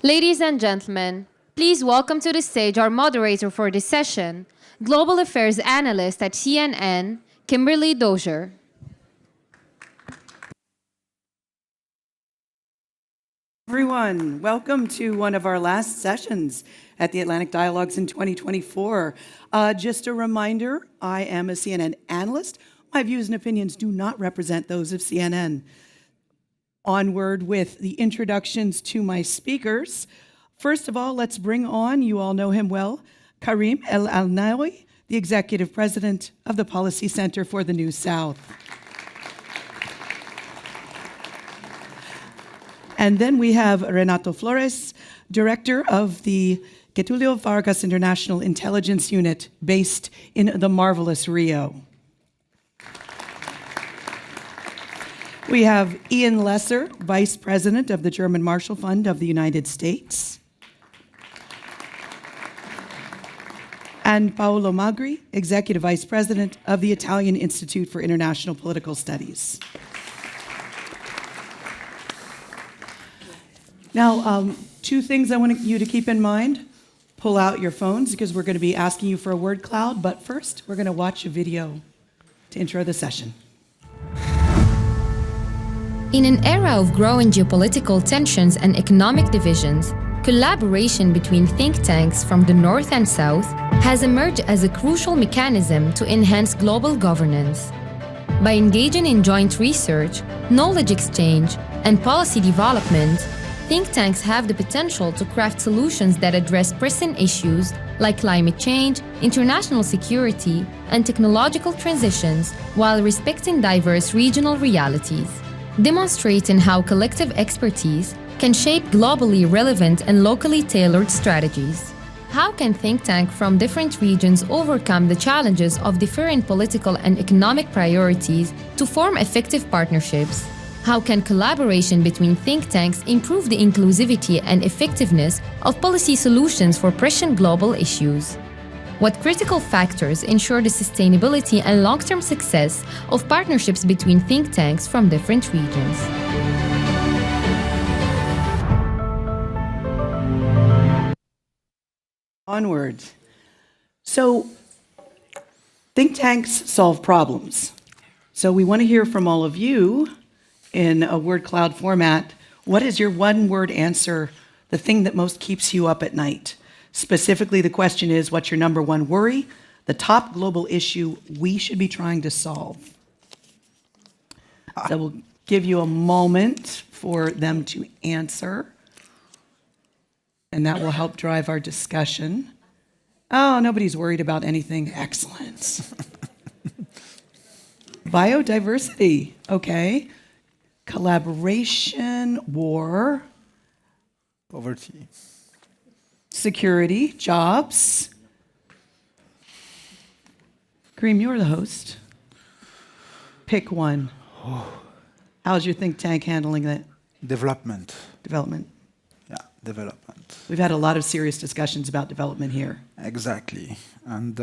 Ladies and gentlemen, please welcome to the stage our moderator for this session, Global Affairs Analyst at CNN, Kimberly Dozier. Everyone, welcome to one of our last sessions at the Atlantic Dialogues in 2024. Just a reminder, I am a CNN analyst. My views and opinions do not represent those of CNN. Onward with the introductions to my speakers. First of all, let's bring on, you all know him well, Karim El Alnawi, the Executive President of the Policy Center for the New South. And then we have Renato Flores, Director of the Getulio Vargas International Intelligence Unit based in the marvelous Rio. We have Ian Lesser, Vice President of the German Marshall Fund of the United States. And Paolo Magri, Executive Vice President of the Italian Institute for International Political Studies. Now, two things I want you to keep in mind. Pull out your phones because we're going to be asking you for a word cloud, but first we're going to watch a video to intro the session. In an era of growing geopolitical tensions and economic divisions, collaboration between think tanks from the North and South has emerged as a crucial mechanism to enhance global governance. By engaging in joint research, knowledge exchange, and policy development, think tanks have the potential to craft solutions that address pressing issues like climate change, international security, and technological transitions while respecting diverse regional realities, demonstrating how collective expertise can shape globally relevant and locally tailored strategies. How can think tanks from different regions overcome the challenges of different political and economic priorities to form effective partnerships? How can collaboration between think tanks improve the inclusivity and effectiveness of policy solutions for pressing global issues? What critical factors ensure the sustainability and long-term success of partnerships between think tanks from different regions? Onward. So, think tanks solve problems. So we want to hear from all of you in a word cloud format. What is your one-word answer, the thing that most keeps you up at night? Specifically, the question is, what's your number one worry, the top global issue we should be trying to solve? So we'll give you a moment for them to answer, and that will help drive our discussion. Oh, nobody's worried about anything. Excellent. Biodiversity, okay. Collaboration, war. Poverty. Security, jobs. Karim, you're the host. Pick one. How's your think tank handling that? Development. Development. Yeah, development. We've had a lot of serious discussions about development here. Exactly. And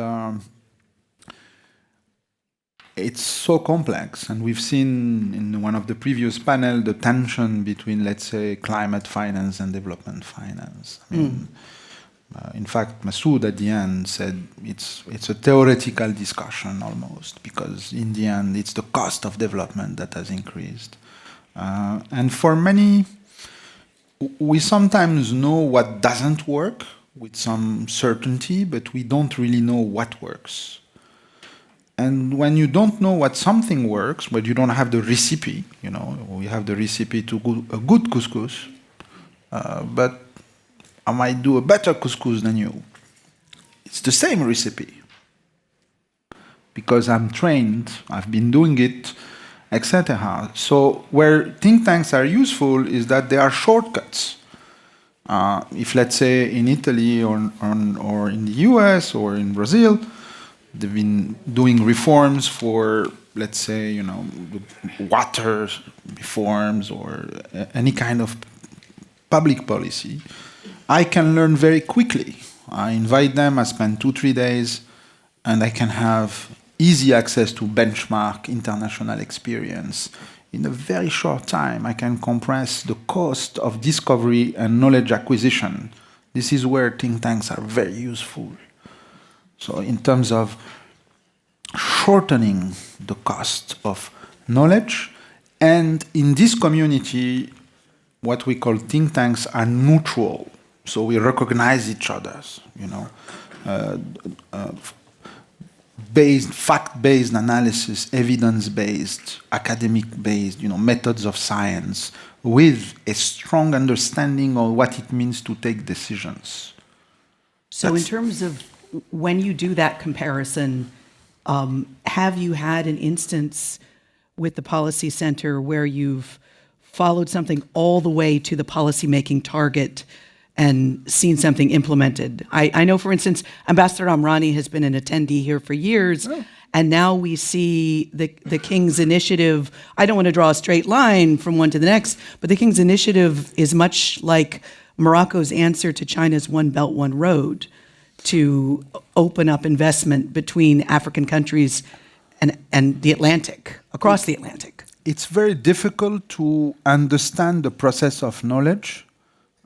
it's so complex. And we've seen in one of the previous panels the tension between, let's say, climate finance and development finance. I mean, in fact, Masoud at the end said it's a theoretical discussion almost, because in the end it's the cost of development that has increased. And for many, we sometimes know what doesn't work with some certainty, but we don't really know what works. And when you don't know what something works, but you don't have the recipe, you know, we have the recipe to a good couscous, but I might do a better couscous than you. It's the same recipe. Because I'm trained, I've been doing it, etc. So where think tanks are useful is that they are shortcuts. If, let's say, in Italy or in the US or in Brazil, they've been doing reforms for, let's say, you know, water reforms or any kind of public policy, I can learn very quickly. I invite them, I spend 2-3 days, and I can have easy access to benchmark international experience in a very short time, I can compress the cost of discovery and knowledge acquisition. This is where think tanks are very useful. So in terms of shortening the cost of knowledge, and in this community, what we call think tanks are neutral. So we recognize each other's, fact-based analysis, evidence-based, academic-based, methods of science, with a strong understanding of what it means to take decisions. So in terms of when you do that comparison, have you had an instance with the Policy Center where you've followed something all the way to the policymaking target and seen something implemented? I know, for instance, Ambassador Amrani has been an attendee here for years, and now we see the King's Initiative. I don't want to draw a straight line from one to the next, but the King's Initiative is much like Morocco's answer to China's One Belt, One Road to open up investment between African countries and the Atlantic, across the Atlantic. It's very difficult to understand the process of knowledge,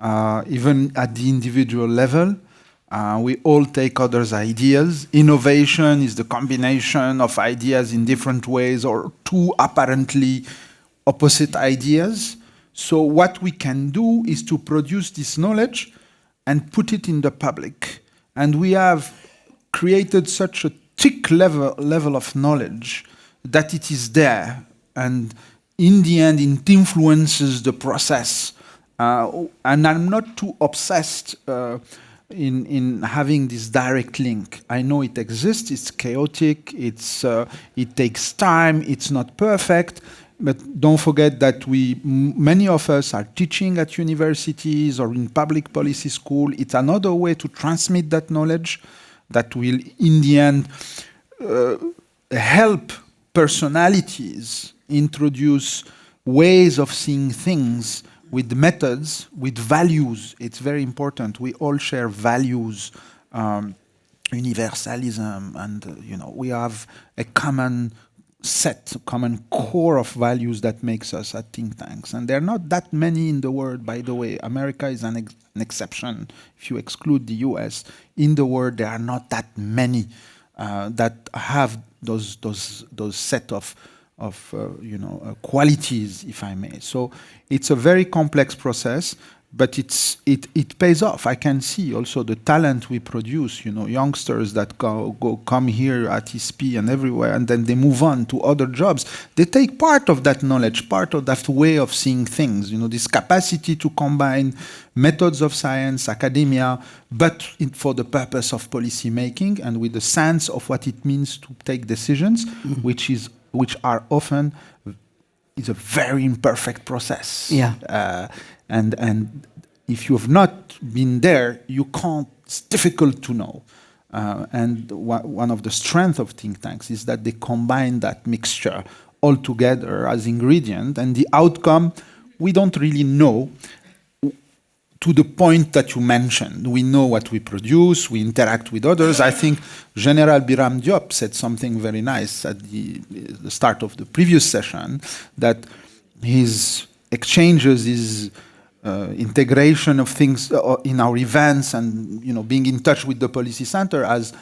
even at the individual level. We all take others' ideas. Innovation is the combination of ideas in different ways or two apparently opposite ideas. So what we can do is to produce this knowledge and put it in the public. And we have created such a thick level of knowledge that it is there. And in the end, it influences the process. And I'm not too obsessed in having this direct link. I know it exists, it's chaotic, it takes time, it's not perfect. But don't forget that many of us are teaching at universities or in public policy school. It's another way to transmit that knowledge that will, in the end, help personalities introduce ways of seeing things with methods, with values. It's very important. We all share values, universalism, and we have a common core of values that makes us at think tanks. And there are not that many in the world, by the way. America is an exception. If you exclude the US, in the world there are not that many that have those set of qualities, if I may. So it's a very complex process, but it pays off. I can see also the talent we produce, youngsters that come here at ISP and everywhere, and then they move on to other jobs. They take part of that knowledge, part of that way of seeing things, this capacity to combine methods of science, academia, but for the purpose of policy making and with the sense of what it means to take decisions, which are often is a very imperfect process. Yeah. And if you have not been there, you can't. It's difficult to know. And one of the strengths of think tanks is that they combine that mixture all together as ingredient, and the outcome we don't really know. To the point that you mentioned, we know what we produce, we interact with others. I think General Biram Diop said something very nice at the start of the previous session, that his exchanges, his integration of things in our events and being in touch with the policy center has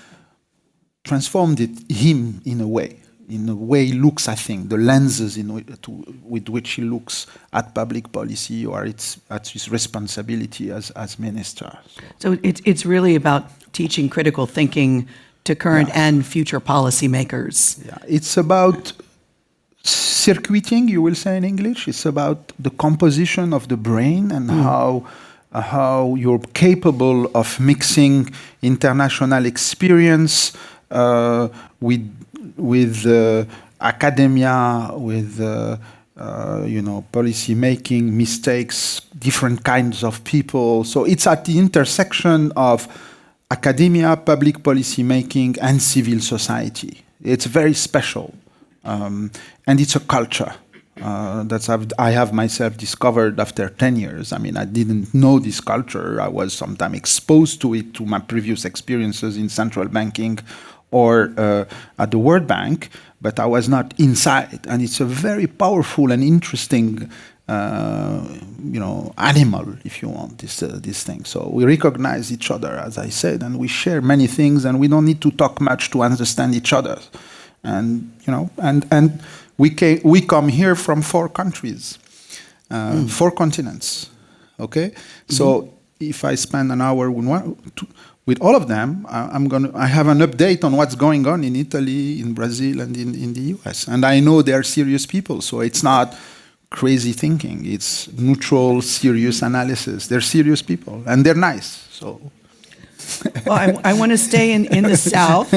transformed him in a way he looks, I think, the lenses with which he looks at public policy or at his responsibility as minister. So it's really about teaching critical thinking to current and future policymakers. Yeah, it's about circuiting, you will say in English. It's about the composition of the brain and how you're capable of mixing international experience with academia, with policy making, mistakes, different kinds of people. So it's at the intersection of academia, public policy making, and civil society. It's very special, and it's a culture that I have myself discovered after 10 years. I mean, I didn't know this culture. I was sometimes exposed to it to my previous experiences in central banking or at the World Bank, but I was not inside. And it's a very powerful and interesting, animal, if you want, this thing. So we recognize each other, as I said, and we share many things, and we don't need to talk much to understand each other. And and we come here from 4 countries, 4 continents. Okay, so if I spend an hour with all of them, I have an update on what's going on in Italy, in Brazil, and in the US. And I know they're serious people, so it's not crazy thinking. It's neutral, serious analysis. They're serious people, and they're nice. So. Well, I want to stay in the South.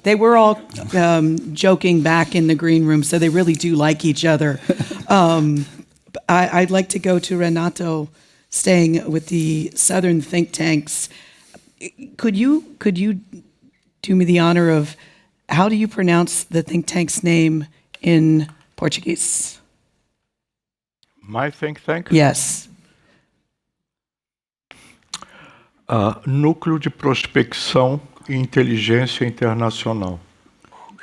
They were all joking back in the green room, so they really do like each other. I'd like to go to Renato, staying with the Southern think tanks. Could you do me the honor of, how do you pronounce the think tank's name in Portuguese? My think tank? Yes. Núcleo de Prospecção e Inteligência Internacional.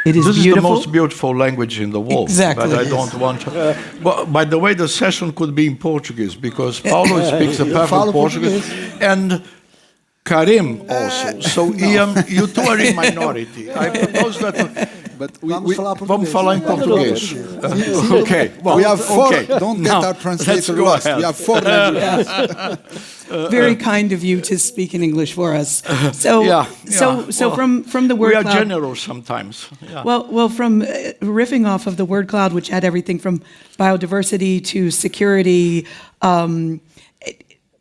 It is This beautiful. is the most beautiful language in the world. Exactly. But I don't want to. But by the way, the session could be in Portuguese because Paulo speaks a perfect Portuguese, and Karim also. So, Ian, you two are in minority. I propose that. But Vamos falar em português. Okay. Well, we have 4. okay. Don't get Now, our let's translator go lost. ahead. We have 4 languages. Very kind of you to speak in English for us. So, Well, from the word we are cloud. generous sometimes. Yeah. Well, from riffing off of the word cloud, which had everything from biodiversity to security,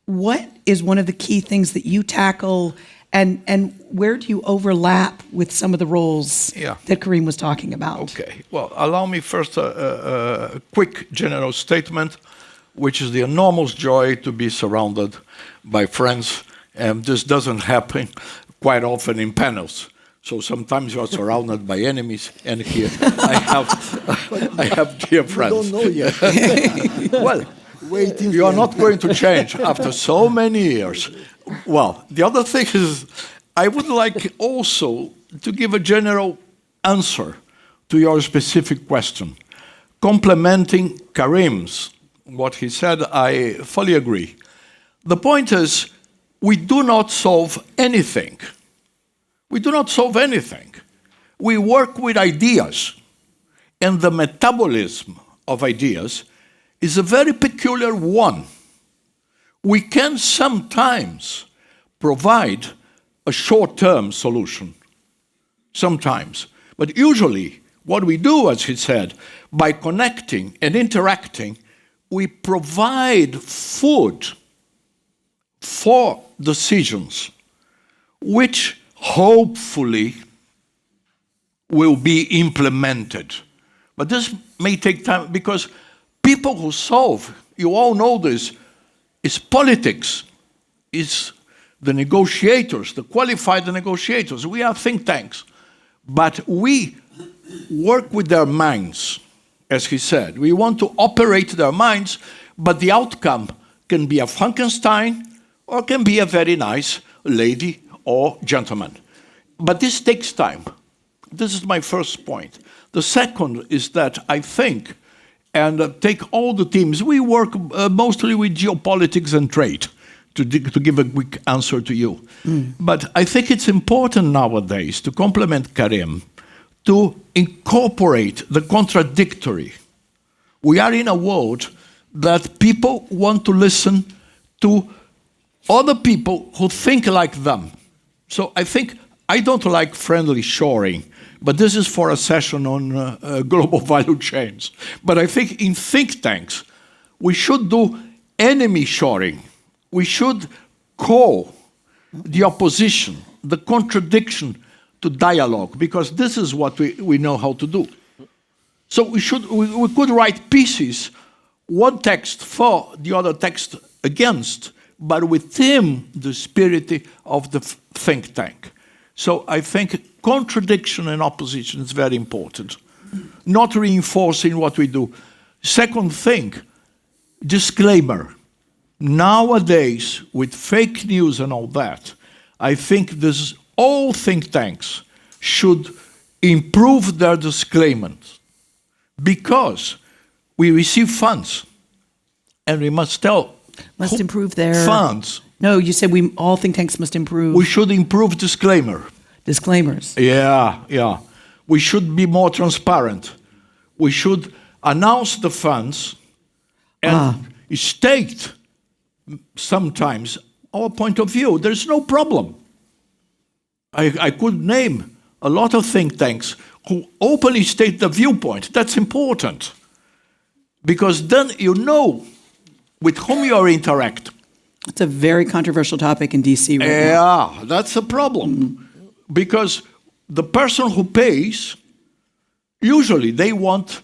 what is one of the key things that you tackle, and where do you overlap with some of the roles that Karim was talking about? Okay. Well, allow me first a quick general statement, which is the enormous joy to be surrounded by friends, and this doesn't happen quite often in panels. So sometimes you are surrounded by enemies, and here I have dear friends. We don't know yet. Well, you are not going to change after so many years. Well, the other thing is, I would like also to give a general answer to your specific question. Complementing Karim's, what he said, I fully agree. The point is, we do not solve anything. We do not solve anything. We work with ideas, and the metabolism of ideas is a very peculiar one. We can sometimes provide a short-term solution, sometimes. But usually, what we do, as he said, by connecting and interacting, we provide food for decisions, which hopefully will be implemented. But this may take time, because people who solve, you all know this, is politics, is the negotiators, the qualified negotiators. We are think tanks, but we work with their minds, as he said. We want to operate their minds, but the outcome can be a Frankenstein or can be a very nice lady or gentleman. But this takes time. This is my first point. The second is that I think, and take all the teams, we work mostly with geopolitics and trade, to give a quick answer to you. But I think it's important nowadays, to complement Karim, to incorporate the contradictory. We are in a world that people want to listen to other people who think like them. So I think, I don't like friendly shoring, but this is for a session on global value chains. But I think in think tanks, we should do enemy shoring. We should call the opposition, the contradiction, to dialogue, because this is what we know how to do. So we could write pieces, one text for, the other text against, but within the spirit of the think tank. So I think contradiction and opposition is very important, not reinforcing what we do. Second thing, disclaimer. Nowadays, with fake news and all that, I think all think tanks should improve their disclaimers, because we receive funds, and we must tell Must improve their funds. No, you said all think tanks must improve We should improve disclaimer. disclaimers. Yeah. We should be more transparent. We should announce the funds and state sometimes our point of view. There's no problem. I could name a lot of think tanks who openly state the viewpoint. That's important. Because then you know with whom you are interact. It's a very controversial topic in DC right now. Yeah, that's a problem. Because the person who pays, usually they want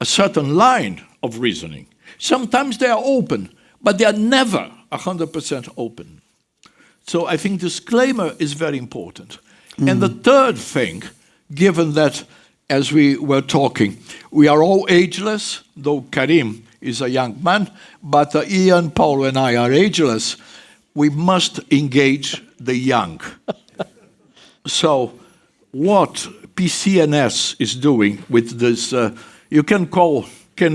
a certain line of reasoning. Sometimes they are open, but they are never 100% open. So I think disclaimer is very important. And the third thing, given that, as we were talking, we are all ageless, though Karim is a young man, but Ian, Paulo, and I are ageless, we must engage the young. So what PCNS is doing with this, you can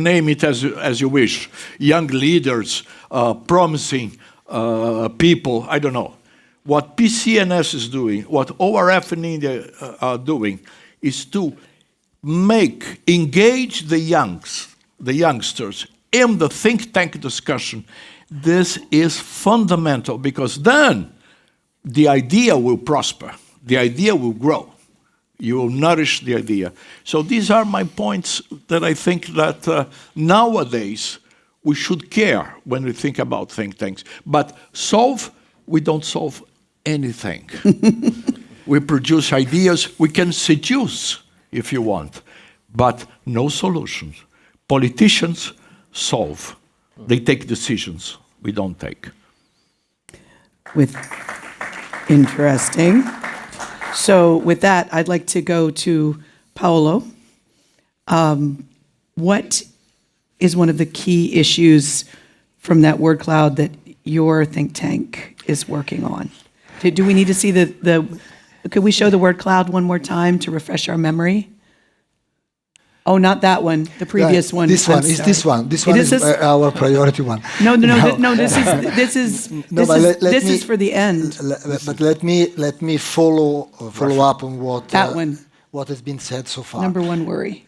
name it as you wish, young leaders, promising people, I don't know. What PCNS is doing, what ORF and India are doing, is to engage the youngsters in the think tank discussion. This is fundamental, because then the idea will prosper, the idea will grow. You will nourish the idea. So these are my points that I think that nowadays we should care when we think about think tanks. But we don't solve anything. We produce ideas, we can seduce if you want, but no solutions. Politicians solve. They take decisions, we don't take. Interesting. So with that, I'd like to go to Paolo. What is one of the key issues from that word cloud that your think tank is working on? Do we need to see could we show the word cloud one more time to refresh our memory? Oh, not that one, the previous one. This one is this one. This one is our priority one. No. This is for the end. But let me follow up on what has been said so far. Number one worry.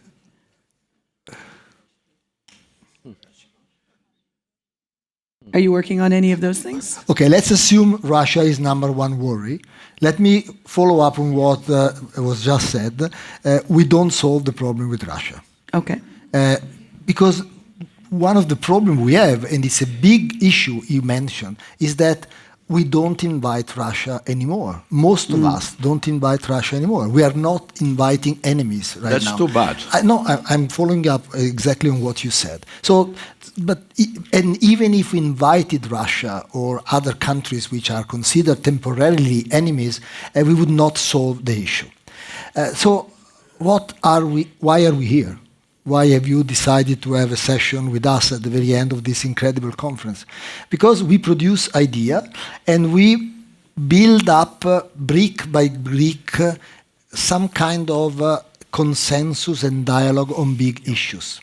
Are you working on any of those things? Okay, let's assume Russia is number one worry. Let me follow up on what was just said. We don't solve the problem with Russia. Okay. Because one of the problems we have, and it's a big issue you mentioned, is that we don't invite Russia anymore. Most of us don't invite Russia anymore. We are not inviting enemies right now. That's too bad. I'm following up exactly on what you said. And even if we invited Russia or other countries which are considered temporarily enemies, we would not solve the issue. So why are we here? Why have you decided to have a session with us at the very end of this incredible conference? Because we produce idea and we build up brick by brick some kind of consensus and dialogue on big issues.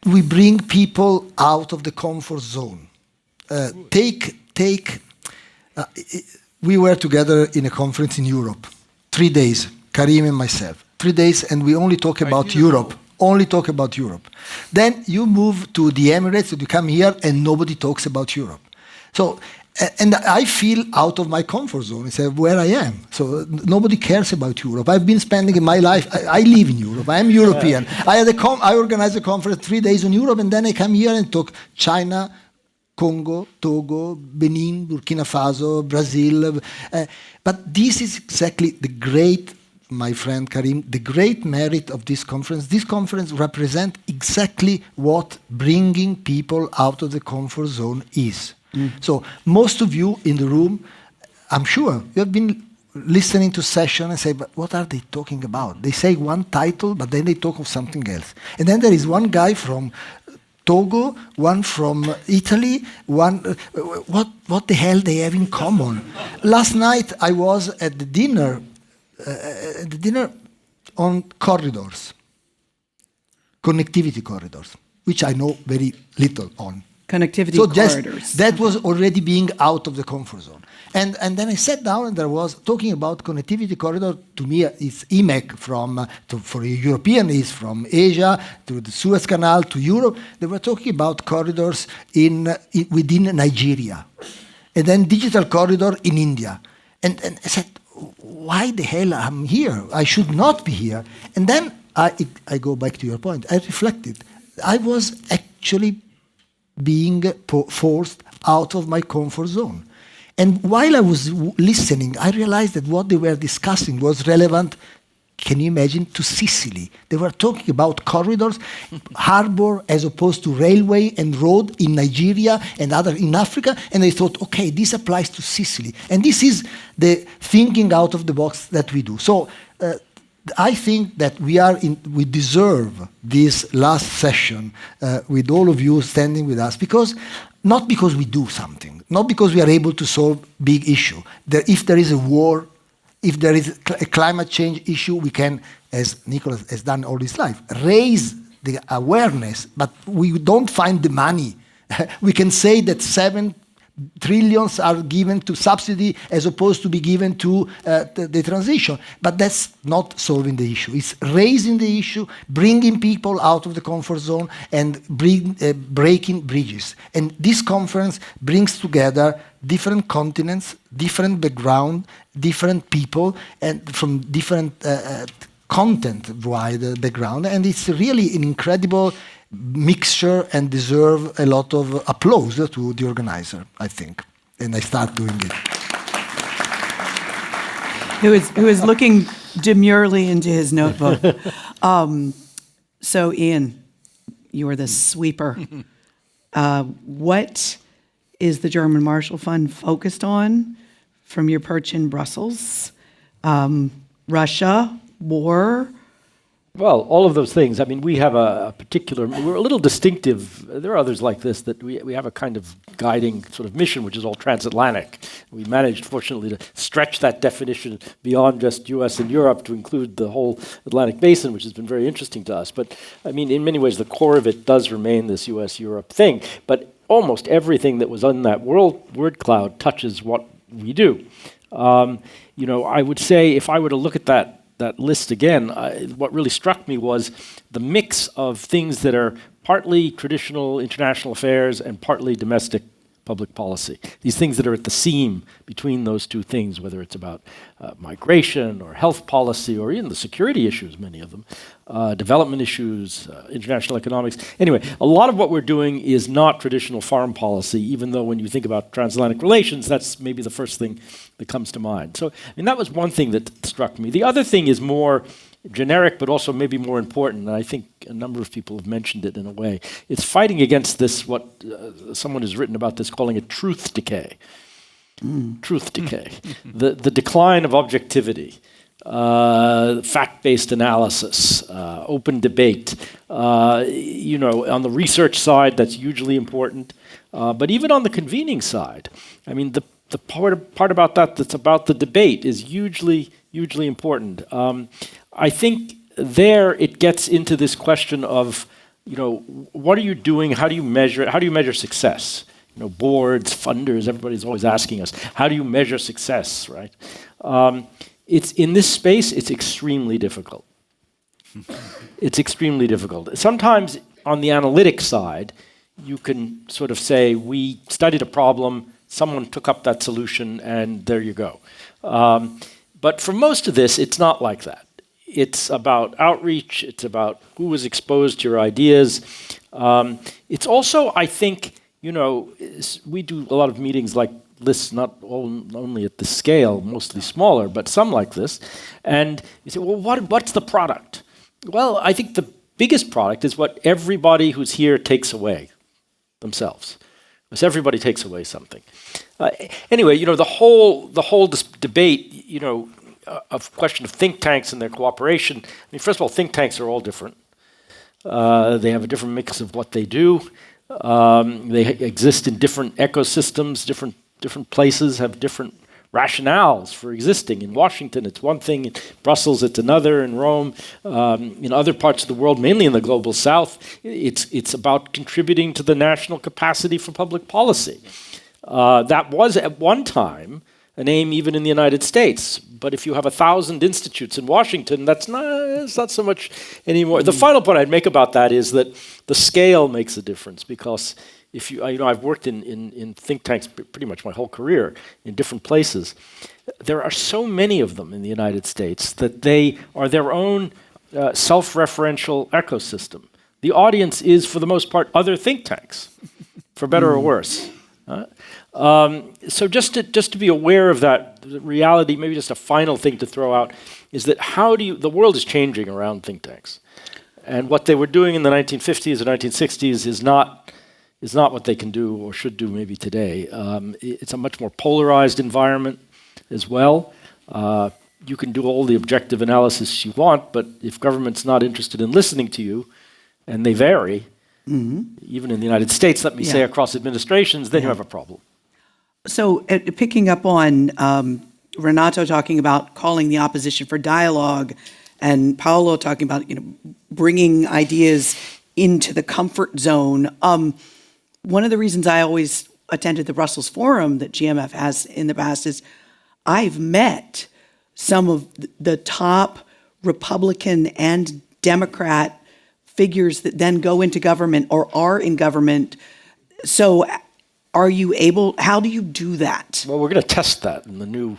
We bring people out of the comfort zone. We were together in a conference in Europe, 3 days, Karim and myself. 3 days, and we only talk about Europe. Only talk about Europe. Then you move to the Emirates, and you come here, and nobody talks about Europe. So, and I feel out of my comfort zone. It's where I am. So nobody cares about Europe. I've been spending my life. I live in Europe. I am European. I organize a conference 3 days on Europe, and then I come here and talk China, Congo, Togo, Benin, Burkina Faso, Brazil. But this is exactly my friend Karim, the great merit of this conference. This conference represents exactly what bringing people out of the comfort zone is. So most of you in the room, I'm sure, you have been listening to session and say, but what are they talking about? They say one title, but then they talk of something else. And then there is one guy from Togo, one from Italy, what the hell they have in common? Last night I was at the dinner the dinner on corridors, connectivity corridors, which I know very little on. Connectivity So corridors. that was already being out of the comfort zone. And then I sat down and there was talking about connectivity corridor. To me, it's EMEC for a European is from Asia to the Suez Canal to Europe. They were talking about corridors within Nigeria, and then digital corridor in India. And I said, why the hell I'm here? I should not be here. And then I go back to your point. I reflected. I was actually being forced out of my comfort zone. And while I was listening, I realized that what they were discussing was relevant, can you imagine, to Sicily. They were talking about corridors, harbor as opposed to railway and road in Nigeria and other in Africa, and they thought, okay, this applies to Sicily. And this is the thinking out of the box that we do. So I think that we deserve this last session with all of you standing with us, not because we do something, not because we are able to solve big issue. If there is a war, if there is a climate change issue, we can, as Nicholas has done all his life, raise the awareness, but we don't find the money. We can say that 7 trillions are given to subsidy as opposed to be given to the transition. But that's not solving the issue. It's raising the issue, bringing people out of the comfort zone and breaking bridges. And this conference brings together different continents, different background, different people, and from different content-wide background. And it's really an incredible mixture and deserve a lot of applause to the organizer, I think. And I start doing it. Who is looking demurely into his notebook. So Ian, you are the sweeper. What is the German Marshall Fund focused on from your perch in Brussels? Russia, war? Well, all of those things. I mean, we have a particular, we're a little distinctive. There are others like this that we have a kind of guiding sort of mission, which is all transatlantic. We managed, fortunately, to stretch that definition beyond just US and Europe to include the whole Atlantic basin, which has been very interesting to us. But, I mean, in many ways, the core of it does remain this US-Europe thing. But almost everything that was on that word cloud touches what we do. You know, I would say if I were to look at that list again, what really struck me was the mix of things that are partly traditional international affairs and partly domestic public policy. These things that are at the seam between those two things, whether it's about migration or health policy or even the security issues, many of them, development issues, international economics. Anyway, a lot of what we're doing is not traditional foreign policy, even though when you think about transatlantic relations, that's maybe the first thing that comes to mind. So, I mean, that was one thing that struck me. The other thing is more generic, but also maybe more important, and I think a number of people have mentioned it in a way. It's fighting against this, what someone has written about this, calling it truth decay. Truth decay. The decline of objectivity, fact-based analysis, open debate. You know, on the research side, that's hugely important. But even on the convening side, I mean, the part about that that's about the debate is hugely important. I think there it gets into this question of, you know, what are you doing? How do you measure it? How do you measure success? You know, boards, funders, everybody's always asking us, how do you measure success, right? It's in this space, it's extremely difficult. It's extremely difficult. Sometimes on the analytic side, you can sort of say, we studied a problem, someone took up that solution, and there you go. But for most of this, it's not like that. It's about outreach. It's about who was exposed to your ideas. It's also, I think, you know, we do a lot of meetings like this, not only at this scale, mostly smaller, but some like this. And you say, well, what's the product? Well, I think the biggest product is what everybody who's here takes away themselves. Because everybody takes away something. Anyway, you know, the whole debate, you know, of question of think tanks and their cooperation. I mean, first of all, think tanks are all different. They have a different mix of what they do. They exist in different ecosystems, different places have different rationales for existing. In Washington, it's one thing. In Brussels, it's another. In Rome, in other parts of the world, mainly in the global south, it's about contributing to the national capacity for public policy. That was at one time an aim even in the United States. But if you have 1,000 institutes in Washington, it's not so much anymore. The final point I'd make about that is that the scale makes a difference, because if I've worked in think tanks pretty much my whole career in different places. There are so many of them in the United States that they are their own self-referential ecosystem. The audience is, for the most part, other think tanks, for better or worse. So just to be aware of that reality, maybe just a final thing to throw out is that the world is changing around think tanks, and what they were doing in the 1950s or 1960s is not what they can do or should do maybe today. It's a much more polarized environment as well. You can do all the objective analysis you want, but if government's not interested in listening to you, and they vary, even in the United States, let me say, across administrations, then you have a problem. So picking up on Renato talking about calling the opposition for dialogue, and Paolo talking about bringing ideas into the comfort zone. One of the reasons I always attended the Brussels Forum that GMF has in the past is I've met some of the top Republican and Democrat figures that then go into government or are in government. So how do you do that? Well, we're going to test that in the new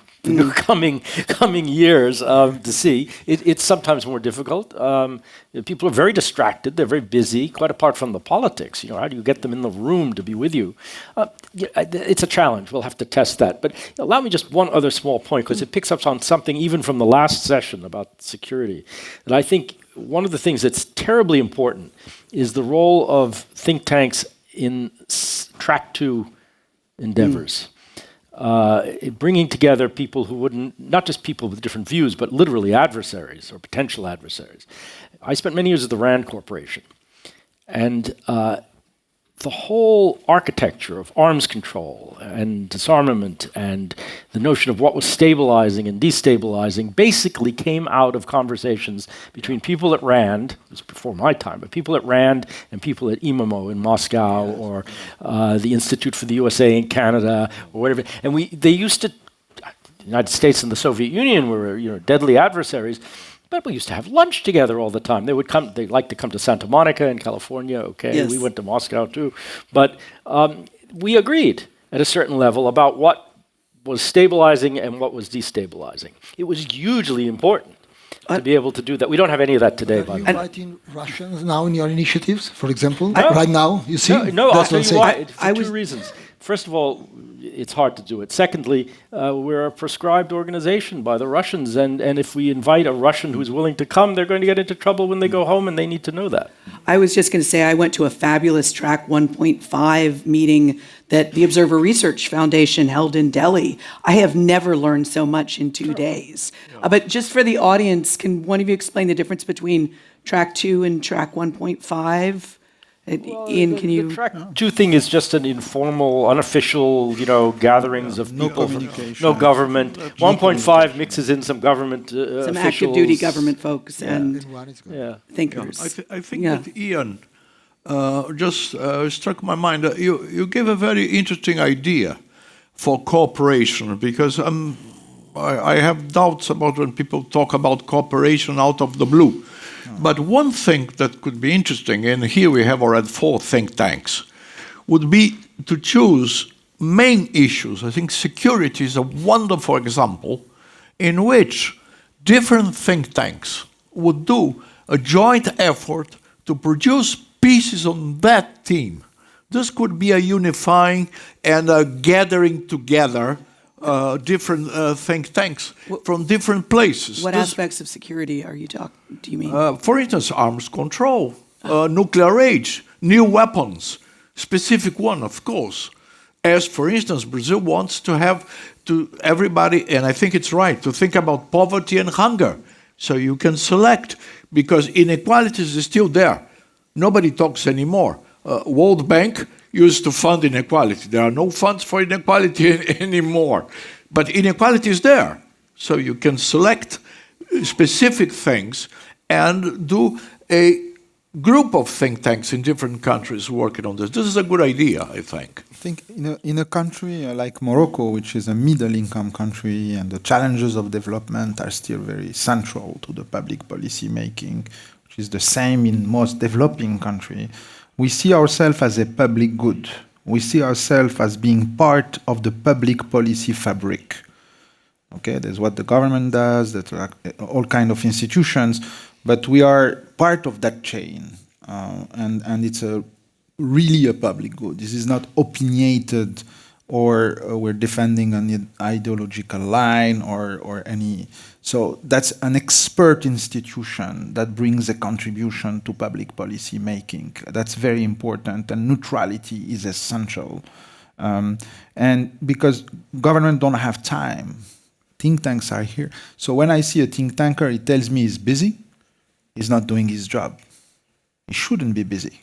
coming years to see. It's sometimes more difficult. People are very distracted. They're very busy, quite apart from the politics. How do you get them in the room to be with you? It's a challenge. We'll have to test that. But allow me just one other small point, because it picks up on something even from the last session about security. And I think one of the things that's terribly important is the role of think tanks in track 2 endeavors. Bringing together people who wouldn't, not just people with different views, but literally adversaries or potential adversaries. I spent many years at the RAND Corporation, and the whole architecture of arms control and disarmament and the notion of what was stabilizing and destabilizing basically came out of conversations between people at RAND, it was before my time, but people at RAND and people at IMMO in Moscow, or the Institute for the USA in Canada, or whatever. And they used to, the United States and the Soviet Union were deadly adversaries, but we used to have lunch together all the time. They'd like to come to Santa Monica in California, okay? Yes. We went to Moscow too. But we agreed at a certain level about what was stabilizing and what was destabilizing. It was hugely important to be able to do that. We don't have any of that today, by the way. Are you writing Russians now in your initiatives, for example? Right now, you see? No, I'll That's tell what you I'm saying. why. For two reasons. First of all, it's hard to do it. Secondly, we're a proscribed organization by the Russians, and if we invite a Russian who's willing to come, they're going to get into trouble when they go home, and they need to know that. I was just going to say I went to a fabulous Track 1.5 meeting that the Observer Research Foundation held in Delhi. I have never learned so much in 2 days. But just for the audience, can one of you explain the difference between Track 2 and Track 1.5? Ian, can you? The Track 2 thing is just an informal, unofficial, gatherings of No people. communication. No government. 1.5 mixes in some government Some officials. active duty government folks and Yeah. thinkers. I think that Ian just struck my mind. You gave a very interesting idea for cooperation, because I have doubts about when people talk about cooperation out of the blue. But one thing that could be interesting, and here we have already 4 think tanks, would be to choose main issues. I think security is a wonderful example in which different think tanks would do a joint effort to produce pieces on that theme. This could be a unifying and a gathering together different think tanks from different places. What aspects of security do you mean? For instance, arms control, nuclear age, new weapons, specific one, of course. As, for instance, Brazil wants to have everybody, and I think it's right, to think about poverty and hunger. So you can select, because inequalities is still there. Nobody talks anymore. World Bank used to fund inequality. There are no funds for inequality anymore. But inequality is there. So you can select specific things and do a group of think tanks in different countries working on this. This is a good idea, I think. I think in a country like Morocco, which is a middle-income country, and the challenges of development are still very central to the public policy making, which is the same in most developing countries, we see ourselves as a public good. We see ourselves as being part of the public policy fabric. Okay, that's what the government does, that are all kind of institutions, but we are part of that chain, and it's really a public good. This is not opinionated, or we're defending an ideological line or any. So that's an expert institution that brings a contribution to public policy making. That's very important, and neutrality is essential. And because government don't have time, think tanks are here. So when I see a think tanker, it tells me he's busy. He's not doing his job. He shouldn't be busy.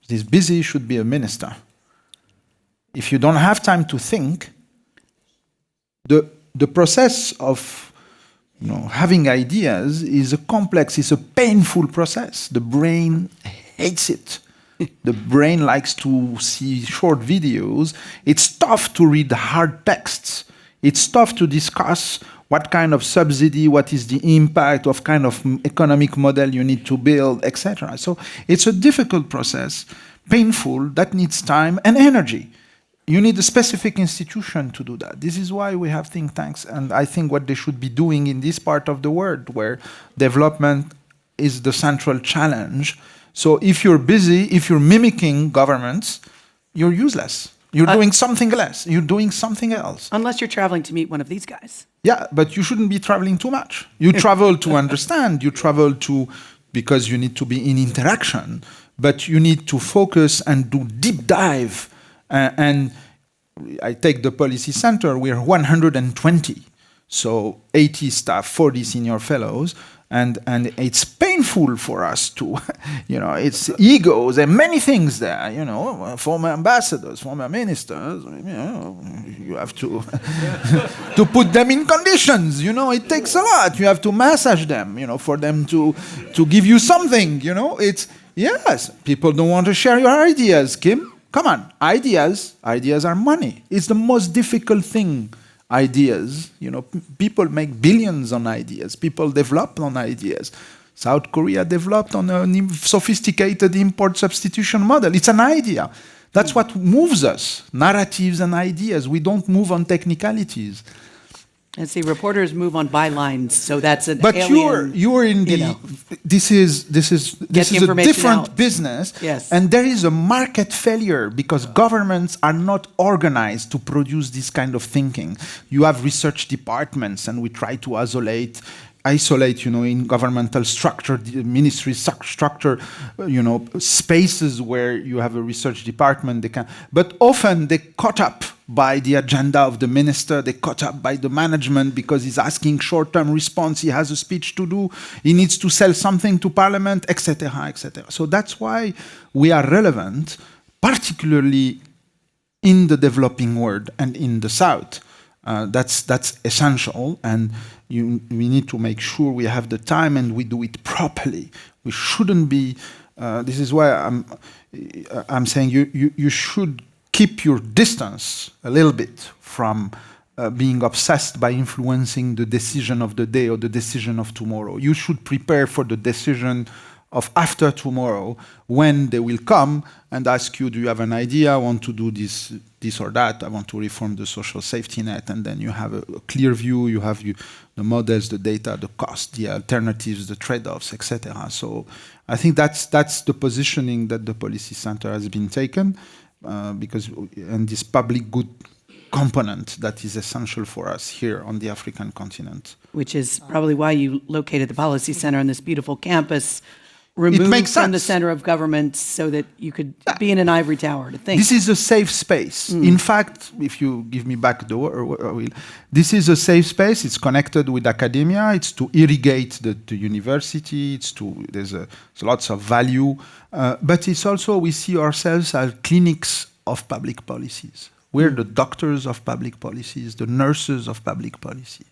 If he's busy, he should be a minister. If you don't have time to think, the process of having ideas is a complex, it's a painful process. The brain hates it. The brain likes to see short videos. It's tough to read hard texts. It's tough to discuss what kind of subsidy, what is the impact of kind of economic model you need to build, etc. So it's a difficult process, painful, that needs time and energy. You need a specific institution to do that. This is why we have think tanks, and I think what they should be doing in this part of the world where development is the central challenge. So if you're busy, if you're mimicking governments, you're useless. You're doing something else. You're doing something else. Unless you're traveling to meet one of these guys. Yeah, but you shouldn't be traveling too much. You travel to understand. You travel because you need to be in interaction. But you need to focus and do deep dive. And I take the policy center. We are 120. So 80 staff, 40 senior fellows. And it's painful for us to, it's egos and many things there, former ambassadors, former ministers, you have to to put them in conditions, it takes a lot. You have to massage them, for them to give you something, yes, people don't want to share your ideas, Kim. Come on, ideas are money. It's the most difficult thing. Ideas, people make billions on ideas. People develop on ideas. South Korea developed on a sophisticated import substitution model. It's an idea. That's what moves us, narratives and ideas. We don't move on technicalities. And see, reporters move on bylines, so that's an but alien. you're in the. This is a different business. Yes. And there is a market failure because governments are not organized to produce this kind of thinking. You have research departments, and we try to isolate, in governmental structure, ministry structure, spaces where you have a research department. But often they caught up by the agenda of the minister, they caught up by the management because he's asking short-term response, he has a speech to do, he needs to sell something to parliament, etc., etc. So that's why we are relevant, particularly in the developing world and in the South. That's essential, and we need to make sure we have the time and we do it properly. We shouldn't be. This is why I'm saying you should keep your distance a little bit from being obsessed by influencing the decision of the day or the decision of tomorrow. You should prepare for the decision of after tomorrow, when they will come and ask you, do you have an idea? I want to do this or that. I want to reform the social safety net. And then you have a clear view. You have the models, the data, the cost, the alternatives, the trade-offs, etc. So I think that's the positioning that the policy center has been taken, and this public good component that is essential for us here on the African continent. Which is probably why you located the policy center on this beautiful campus, removed from the center of government so that you could be in an ivory tower to think. This is a safe space. In fact, if you give me back the word, this is a safe space. It's connected with academia. It's to irrigate the university. There's lots of value. But it's also, we see ourselves as clinics of public policies. We're the doctors of public policies, the nurses of public policy.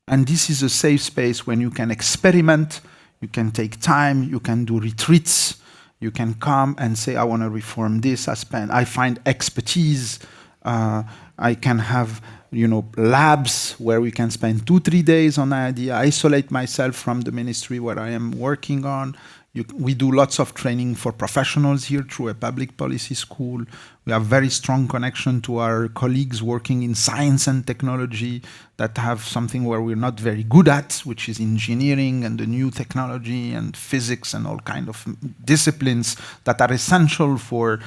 And this is a safe space when you can experiment, you can take time, you can do retreats, you can come and say, I want to reform this, I find expertise, I can have labs where we can spend 2-3 days on an idea, isolate myself from the ministry where I am working on. We do lots of training for professionals here through a public policy school. We have very strong connection to our colleagues working in science and technology that have something where we're not very good at, which is engineering and the new technology and physics and all kind of disciplines that are essential for,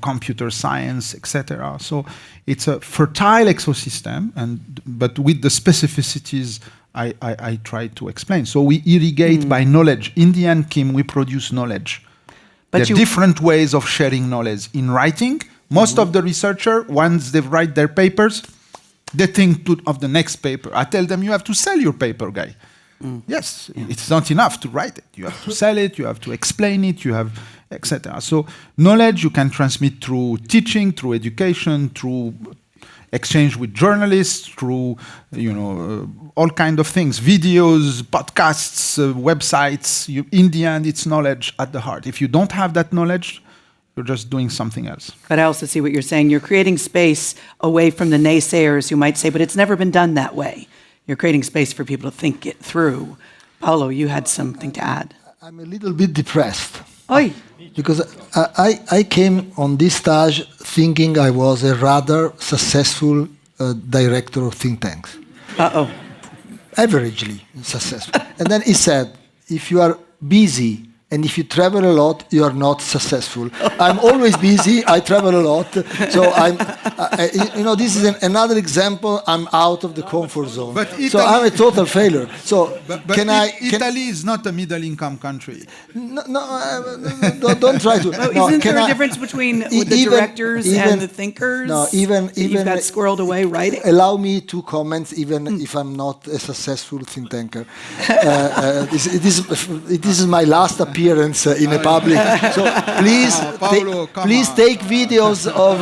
computer science, etc. So it's a fertile ecosystem, but with the specificities I try to explain. So we irrigate by knowledge. In the end, Kim, we produce knowledge. But there are different ways of sharing knowledge. In writing, most of the researcher, once they write their papers, they think of the next paper. I tell them, you have to sell your paper, guy. Yes, it's not enough to write it. You have to sell it, you have to explain it, you have, etc. So knowledge you can transmit through teaching, through education, through exchange with journalists, through all kind of things, videos, podcasts, websites. In the end, it's knowledge at the heart. If you don't have that knowledge, you're just doing something else. But I also see what you're saying. You're creating space away from the naysayers who might say, but it's never been done that way. You're creating space for people to think it through. Paolo, you had something to add. I'm a little bit depressed. Oi. Because I came on this stage thinking I was a rather successful director of think tanks. Uh-oh. Averagely successful. And then he said, if you are busy and if you travel a lot, you are not successful. I'm always busy. I travel a lot. So this is another example. I'm out of the comfort zone. But so I'm a total failure. So Italy is not a middle-income country. No, don't try to. Isn't there a difference between the directors and the thinkers? No, even you've got squirreled away writing. Allow me to comment, even if I'm not a successful think tanker. It is my last appearance in a public. So please, please take videos of.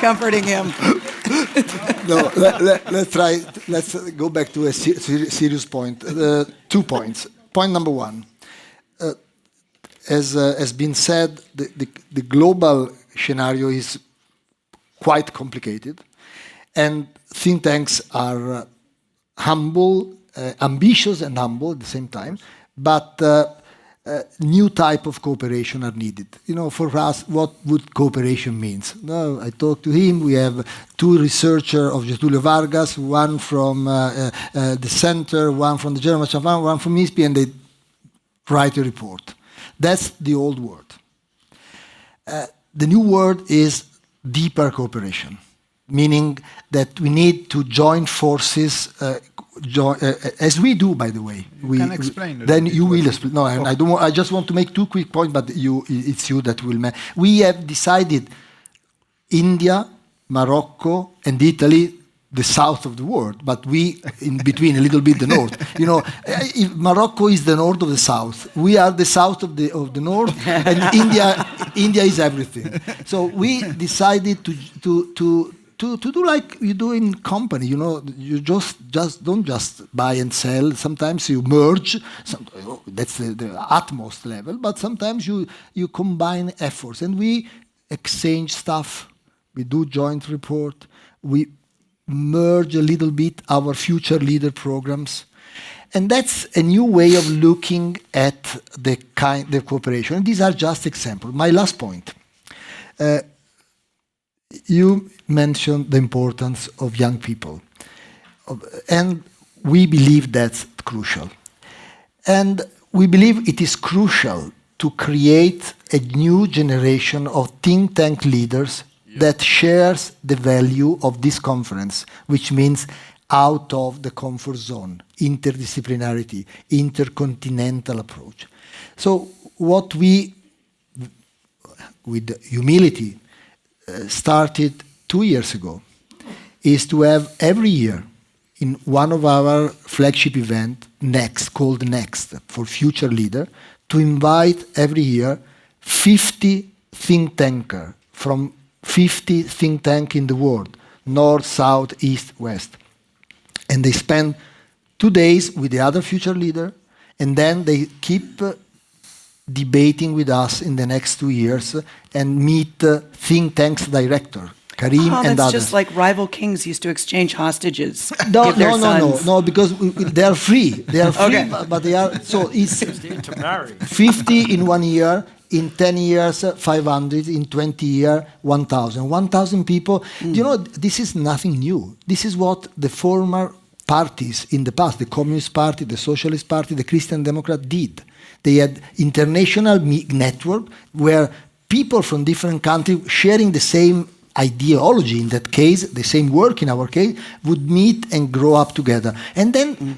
Comforting him. No, let's try. Let's go back to a serious point. 2 points. Point number one, as has been said, the global scenario is quite complicated, and think tanks are humble, ambitious, and humble at the same time. But new type of cooperation are needed. For us, what would cooperation means? No, I talked to him. We have 2 researchers of Getulio Vargas, one from the center, one from the German Chavan, one from ISPI, and they write a report. That's the old word. The new word is deeper cooperation, meaning that we need to join forces, as we do, by the way. You can explain. Then you will explain. No, I don't. I just want to make 2 quick points, but it's you that will. We have decided India, Morocco, and Italy, the south of the world, but we in between a little bit the north. If Morocco is the north of the south, we are the south of the north, and India is everything. So we decided to do like you do in company. You just don't just buy and sell. Sometimes you merge. That's the utmost level. But sometimes you combine efforts, and we exchange stuff. We do joint report. We merge a little bit our future leader programs, and that's a new way of looking at the cooperation. And these are just examples. My last point. You mentioned the importance of young people, and we believe that's crucial. And we believe it is crucial to create a new generation of think tank leaders that shares the value of this conference, which means out of the comfort zone, interdisciplinarity, intercontinental approach. So what we, with humility, started 2 years ago is to have every year in one of our flagship events, called Next, for Future Leader, to invite every year 50 think tankers from 50 think tanks in the world, north, south, east, west. And they spend 2 days with the other future leader, and then they keep debating with us in the next 2 years and meet think tanks director, Karim and That's others. just like rival kings used to exchange hostages. No, give their sons. no, because they are free. They are free, Okay. but they are, so it's Intermarry. 50 in 1 year, in 10 years, 500, in 20 years, 1,000. 1,000 people. You know, this is nothing new. This is what the former parties in the past, the Communist Party, the Socialist Party, the Christian Democrat did. They had international network where people from different countries sharing the same ideology, in that case, the same work in our case, would meet and grow up together. And then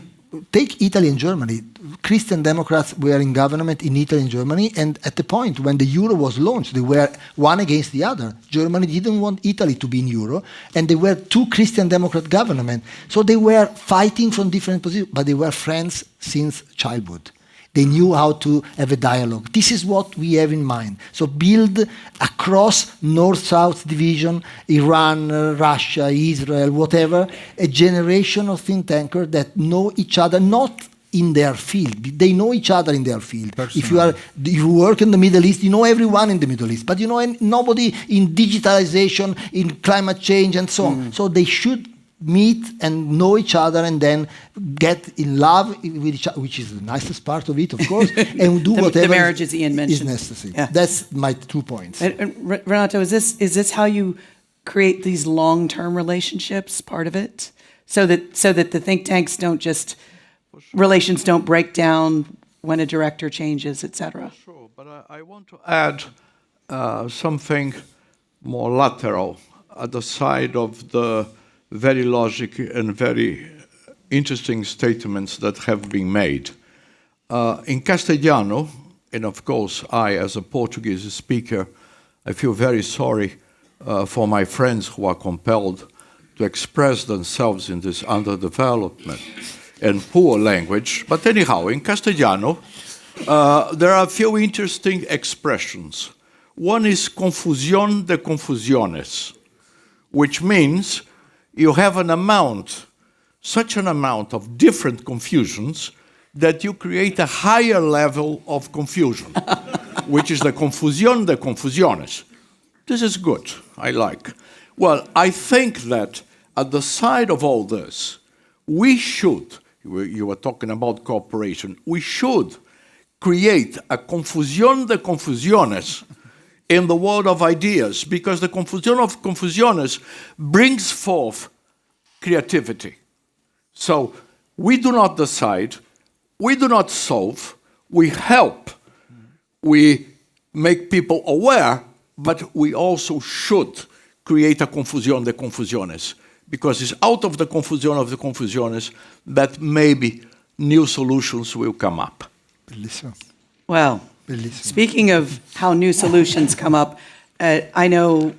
take Italy and Germany. Christian Democrats were in government in Italy and Germany, and at the point when the euro was launched, they were one against the other. Germany didn't want Italy to be in euro, and they were two Christian Democrat governments. So they were fighting from different positions, but they were friends since childhood. They knew how to have a dialogue. This is what we have in mind. So build across North-South division, Iran, Russia, Israel, whatever, a generation of think tankers that know each other, not in their field. They know each other in their field. If you work in the Middle East, you know everyone in the Middle East, but you know nobody in digitalization, in climate change, and so on. So they should meet and know each other and then get in love with each other, which is the nicest part of it, of course, and do whatever the marriages Ian mentioned is necessary. Yeah. That's my 2 points. And Renato, is this how you create these long-term relationships? Part of it, so that the think tanks don't just relations don't break down when a director changes, etc. Sure, but I want to add something more lateral at the side of the very logic and very interesting statements that have been made. In Castellano, and of course I, as a Portuguese speaker, I feel very sorry for my friends who are compelled to express themselves in this underdevelopment and poor language. But anyhow, in Castellano, there are a few interesting expressions. One is confusión de confusiones, which means you have such an amount of different confusions that you create a higher level of confusion, which is the confusión de confusiones. This is good, I like. Well, I think that at the side of all this, we should, you were talking about cooperation, we should create a confusión de confusiones in the world of ideas, because the confusión of confusiones brings forth creativity. So we do not decide, we do not solve, we help, we make people aware, but we also should create a confusión de confusiones, because it's out of the confusiones that maybe new solutions will come up. Bellissimo. Well, speaking of how new solutions come up, I know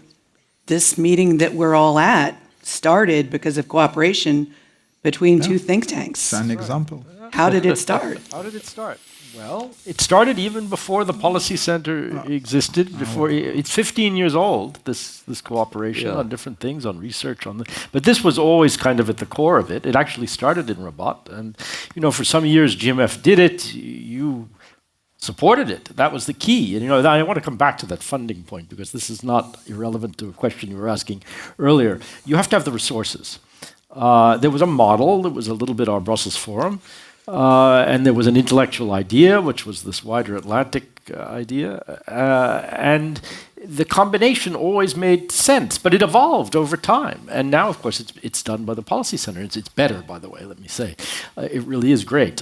this meeting that we're all at started because of cooperation between two think tanks. It's an example. How did it start? How did it start? Well, it started even before the Policy Center existed. Before it's 15 years old. This cooperation on different things, on research, but this was always kind of at the core of it. It actually started in Rabat, and for some years GMF did it. You supported it. That was the key. And I want to come back to that funding point, because this is not irrelevant to a question you were asking earlier. You have to have the resources. There was a model. It was a little bit our Brussels Forum. And there was an intellectual idea, which was this wider Atlantic idea. And the combination always made sense, but it evolved over time. And now, of course, it's done by the Policy Center. It's better, by the way, let me say. It really is great.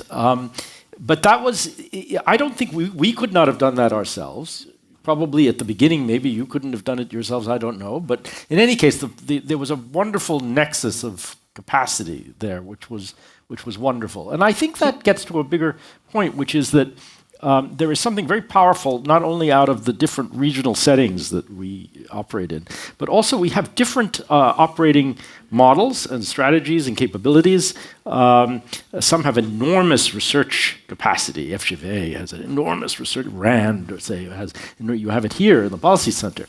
But that was, I don't think we could not have done that ourselves. Probably at the beginning, maybe you couldn't have done it yourselves, I don't know. But in any case, there was a wonderful nexus of capacity there, which was wonderful. And I think that gets to a bigger point, which is that there is something very powerful, not only out of the different regional settings that we operate in, but also we have different operating models and strategies and capabilities. Some have enormous research capacity. FGV has an enormous research. RAND, say, has, you have it here in the Policy Center.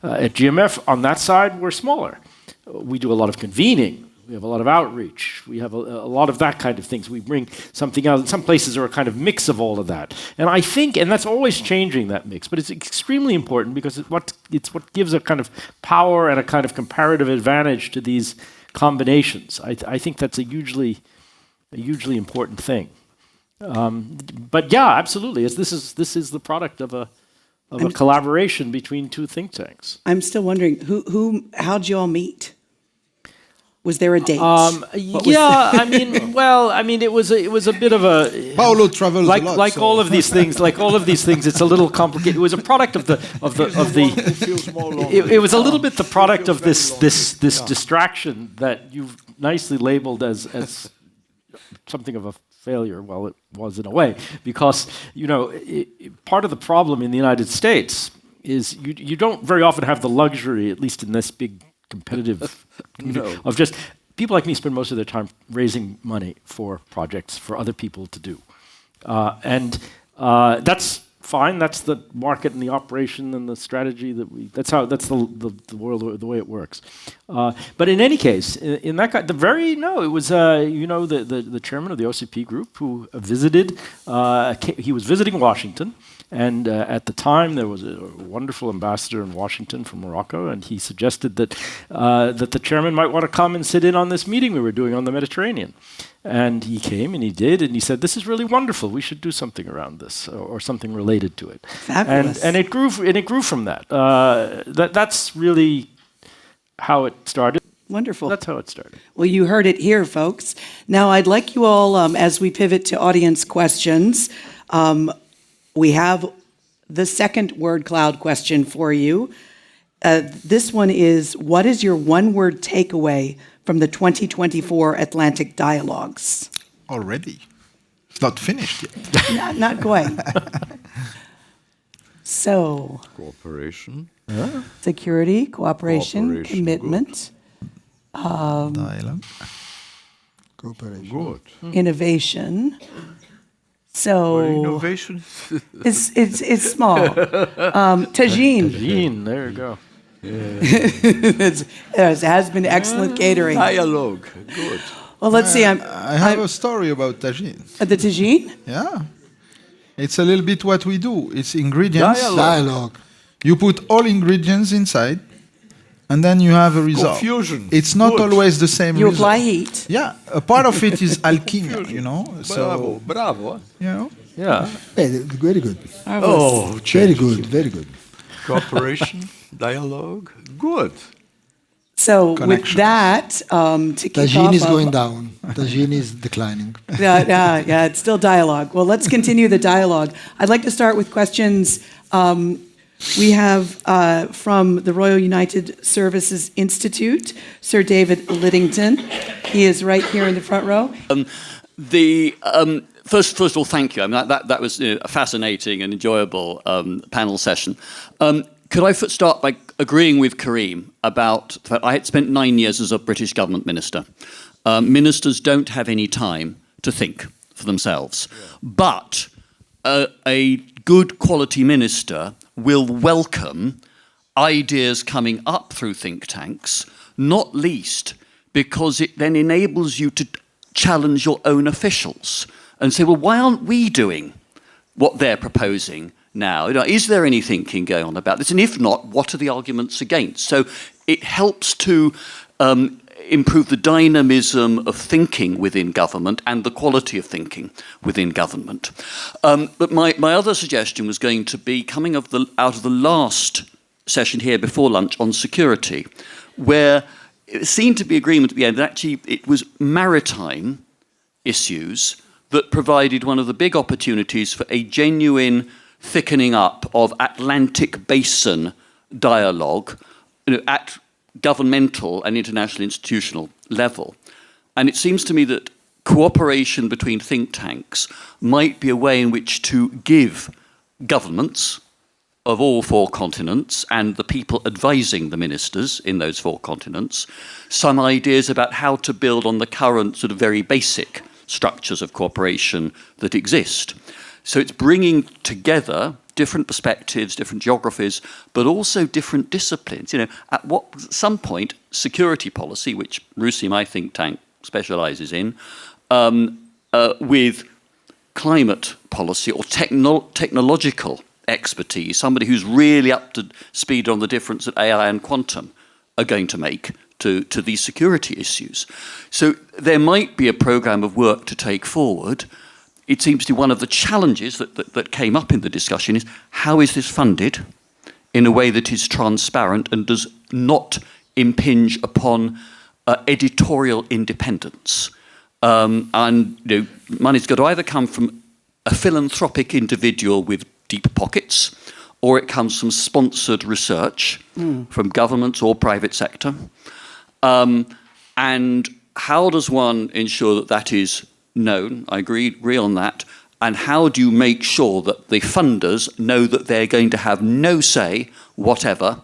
At GMF, on that side, we're smaller. We do a lot of convening. We have a lot of outreach. We have a lot of that kind of things. We bring something out. Some places are a kind of mix of all of that. And I think, and that's always changing, that mix, but it's extremely important because it's what gives a kind of power and a kind of comparative advantage to these combinations. I think that's a hugely important thing. But yeah, absolutely. This is the product of a collaboration between two think tanks. I'm still wondering, how'd you all meet? Was there a date? Yeah, it was a bit of a Paolo travels like a lot. like all of these things. Like all of these things, it's a little complicated. It was a product of the. It was a little bit the product of this distraction that you've nicely labeled as something of a failure. Well, it was in a way, because part of the problem in the United States is you don't very often have the luxury, at least in this big competitive, of just people like me spend most of their time raising money for projects for other people to do, and that's fine. That's the market and the operation and the strategy that's the world, the way it works. But in any case, in that it was the chairman of the OCP group who visited. He was visiting Washington. And at the time, there was a wonderful ambassador in Washington from Morocco, and he suggested that the chairman might want to come and sit in on this meeting we were doing on the Mediterranean. And he came, and he did, and he said, "This is really wonderful. We should do something around this, or something related to it." Fabulous. And it grew from that. That's really how it started. Wonderful. That's how it started. Well, you heard it here, folks. Now, I'd like you all, as we pivot to audience questions, we have the second word cloud question for you. This one is, what is your one-word takeaway from the 2024 Atlantic Dialogues? Already. It's not finished yet. Not quite. So. Cooperation. Security, cooperation, commitment. Dialogue. Cooperation. Good. Innovation. So Innovation. it's small. Tagine. Tagine, there you go. It has been excellent catering. Dialogue. Good. Well, let's see. I have a story about tagine. The tagine. Yeah. It's a little bit what we do. It's ingredients. Dialogue. You put all ingredients inside, and then you have a result. Confusion. It's not Good. always the same You result. apply heat. Yeah, a part of it is alchemy, So, Bravo. Yeah. Very good. Oh, Very good. Very good. Cooperation, dialogue. Good. So with Connections. that, to kick Tagine off, is going down. Tagine is declining. yeah, it's still dialogue. Well, let's continue the dialogue. I'd like to start with questions. We have from the Royal United Services Institute, Sir David Liddington. He is right here in the front row. First of all, thank you. I mean, that was a fascinating and enjoyable panel session. Could I start by agreeing with Karim about the fact I had spent 9 years as a British government minister. Ministers don't have any time to think for themselves. But a good quality minister will welcome ideas coming up through think tanks, not least because it then enables you to challenge your own officials and say, well, why aren't we doing what they're proposing now? Is there any thinking going on about this? And if not, what are the arguments against? So it helps to improve the dynamism of thinking within government and the quality of thinking within government. But my other suggestion was going to be coming out of the last session here before lunch on security, where it seemed to be agreement at the end that actually it was maritime issues that provided one of the big opportunities for a genuine thickening up of Atlantic basin dialogue at governmental and international institutional level. And it seems to me that cooperation between think tanks might be a way in which to give governments of all four continents and the people advising the ministers in those four continents some ideas about how to build on the current sort of very basic structures of cooperation that exist. So it's bringing together different perspectives, different geographies, but also different disciplines. You know, at some point, security policy, which RUSI, my think tank, specializes in, with climate policy or technological expertise, somebody who's really up to speed on the difference that AI and quantum are going to make to these security issues. So there might be a program of work to take forward. It seems to be one of the challenges that came up in the discussion is how is this funded in a way that is transparent and does not impinge upon editorial independence. And you know, money's got to either come from a philanthropic individual with deep pockets, or it comes from sponsored research from governments or private sector. And how does one ensure that that is known? I agree on that. And how do you make sure that the funders know that they're going to have no say whatever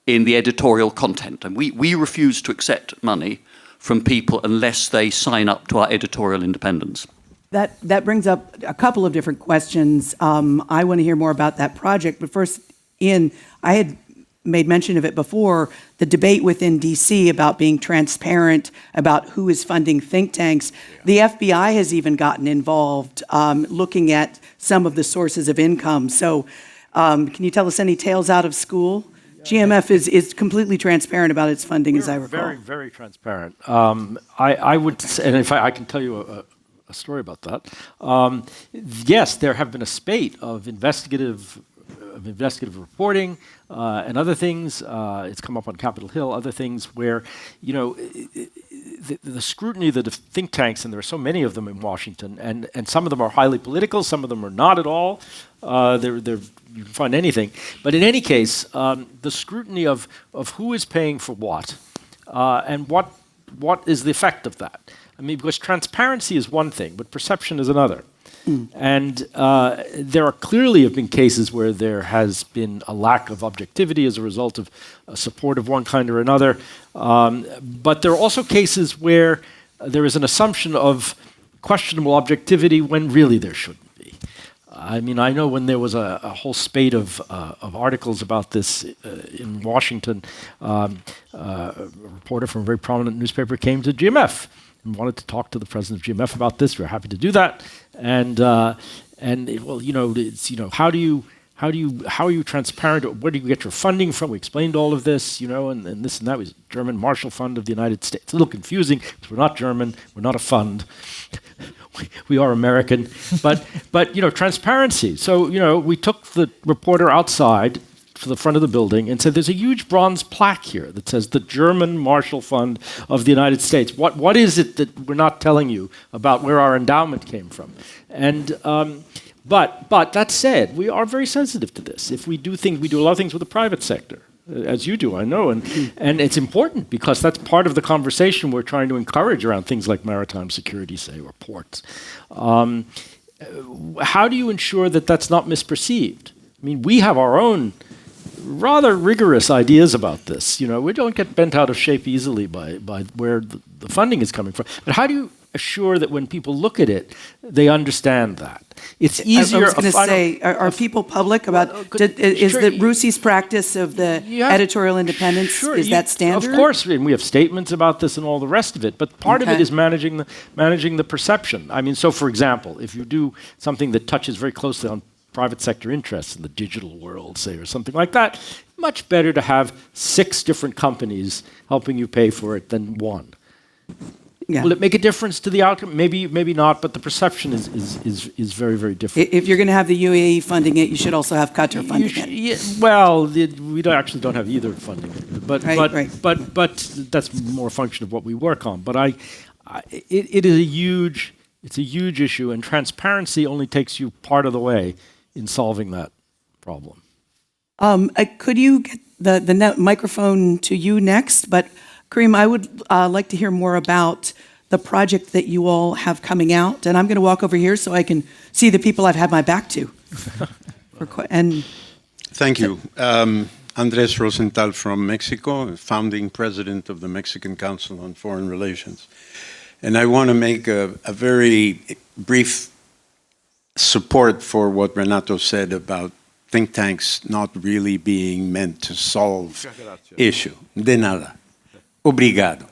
in the editorial content? And we refuse to accept money from people unless they sign up to our editorial independence. That brings up a couple of different questions. I want to hear more about that project, but first, Ian, I had made mention of it before, the debate within DC about being transparent about who is funding think tanks. The FBI has even gotten involved looking at some of the sources of income. So can you tell us any tales out of school? GMF is completely transparent about its funding, as I recall. Very, very transparent. I would say, and if I can tell you a story about that. Yes, there have been a spate of investigative reporting and other things. It's come up on Capitol Hill, other things where, you know, the scrutiny that the think tanks, and there are so many of them in Washington, and some of them are highly political, some of them are not at all. You can find anything. But in any case, the scrutiny of who is paying for what, and what is the effect of that. I mean, because transparency is one thing, but perception is another. And there are clearly have been cases where there has been a lack of objectivity as a result of support of one kind or another. But there are also cases where there is an assumption of questionable objectivity when really there shouldn't be. I mean, I know when there was a whole spate of articles about this in Washington, a reporter from a very prominent newspaper came to GMF and wanted to talk to the president of GMF about this. We're happy to do that. And well, you know, it's, you know, how are you transparent? Where do you get your funding from? We explained all of this, you know, and this and that was German Marshall Fund of the United States. It's a little confusing because we're not German, we're not a fund. We are American, but you know, transparency. So, you know, we took the reporter outside to the front of the building and said, there's a huge bronze plaque here that says the German Marshall Fund of the United States. What is it that we're not telling you about where our endowment came from? And but that said, we are very sensitive to this. If we do things, we do a lot of things with the private sector, as you do, I know, and it's important because that's part of the conversation we're trying to encourage around things like maritime security, say, or ports. How do you ensure that that's not misperceived? I mean, we have our own rather rigorous ideas about this. You know, we don't get bent out of shape easily by where the funding is coming from. But how do you assure that when people look at it, they understand that? It's easier. I was going to say, are people public about, is the RUSI's practice of the editorial independence, is that standard? Of course, and we have statements about this and all the rest of it, but part of it is managing the perception. I mean, so for example, if you do something that touches very closely on private sector interests in the digital world, say, or something like that, much better to have 6 different companies helping you pay for it than one. Yeah. Will it make a difference to the outcome? Maybe not, but the perception is very, very different. If you're going to have the UAE funding it, you should also have Qatar funding it. Yeah, well, we don't have either funding it, but that's more a function of what we work on. But it is a huge issue, and transparency only takes you part of the way in solving that problem. Could you get the microphone to you next? But Karim, I would like to hear more about the project that you all have coming out. And I'm going to walk over here so I can see the people I've had my back to. And thank you. Andres Rosenthal from Mexico, founding president of the Mexican Council on Foreign Relations. And I want to make a very brief support for what Renato said about think tanks not really being meant to solve issue. De nada. Obrigado.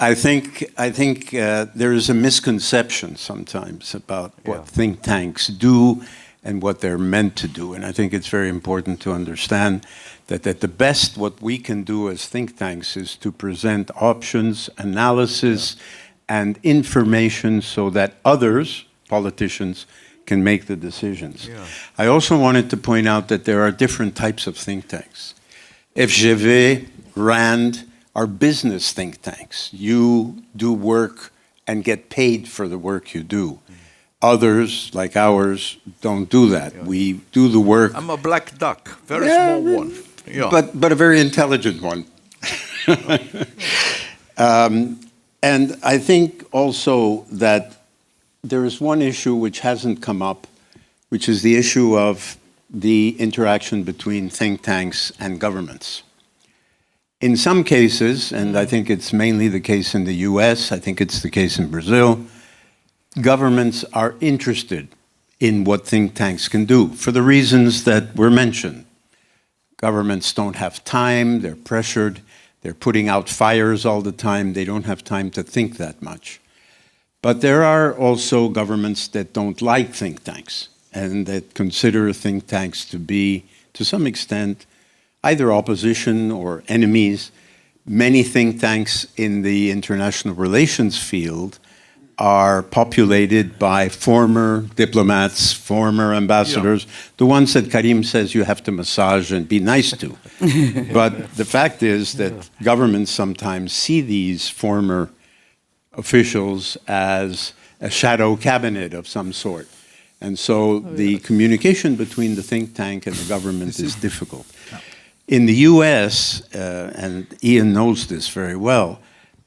I think there is a misconception sometimes about what think tanks do and what they're meant to do. And I think it's very important to understand that at the best what we can do as think tanks is to present options, analysis, and information so that others, politicians, can make the decisions. Yeah. I also wanted to point out that there are different types of think tanks. FGV, RAND are business think tanks. You do work and get paid for the work you do. Others, like ours, don't do that. Yeah. We do the work. I'm a black duck, very small one. Yeah. But a very intelligent one. And I think also that there is one issue which hasn't come up, which is the issue of the interaction between think tanks and governments. In some cases, and I think it's mainly the case in the US, I think it's the case in Brazil, governments are interested in what think tanks can do for the reasons that were mentioned. Governments don't have time, they're pressured, they're putting out fires all the time, they don't have time to think that much. But there are also governments that don't like think tanks and that consider think tanks to be, to some extent, either opposition or enemies. Many think tanks in the international relations field are populated by former diplomats, former ambassadors, the ones that Karim says you have to massage and be nice to. But the fact is that governments sometimes see these former officials as a shadow cabinet of some sort. And so the communication between the think tank and the government is difficult. In the US, and Ian knows this very well,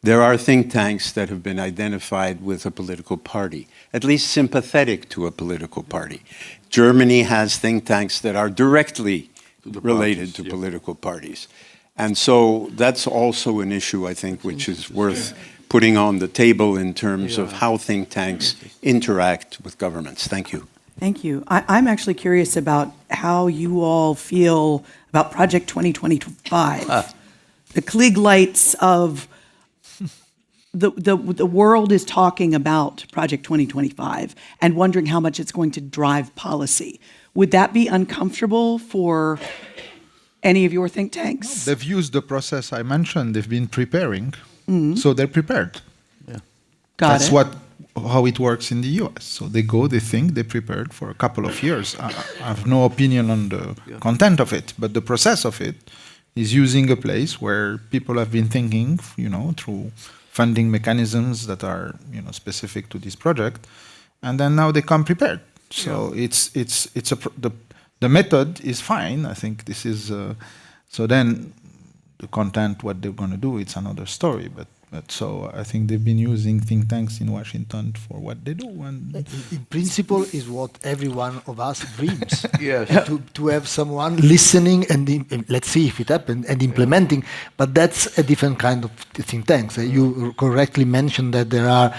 there are think tanks that have been identified with a political party, at least sympathetic to a political party. Germany has think tanks that are directly related to political parties. And so that's also an issue, I think, which is worth putting on the table in terms of how think tanks interact with governments. Thank you. Thank you. I'm actually curious about how you all feel about Project 2025. The Klieg lights of the world is talking about Project 2025 and wondering how much it's going to drive policy. Would that be uncomfortable for any of your think tanks? They've used the process I mentioned. They've been preparing, so they're prepared. Yeah. That's how it works in the US. So they go, they think, they prepared for a couple of years. I have no opinion on the content of it, but the process of it is using a place where people have been thinking, through funding mechanisms that are, specific to this project, and then now they come prepared. So the method is fine. I think this is so. Then the content, what they're going to do, it's another story. But so I think they've been using think tanks in Washington for what they do. And in principle, is what every one of us dreams. Yes. To have someone listening and let's see if it happens and implementing. But that's a different kind of think tanks. You correctly mentioned that there are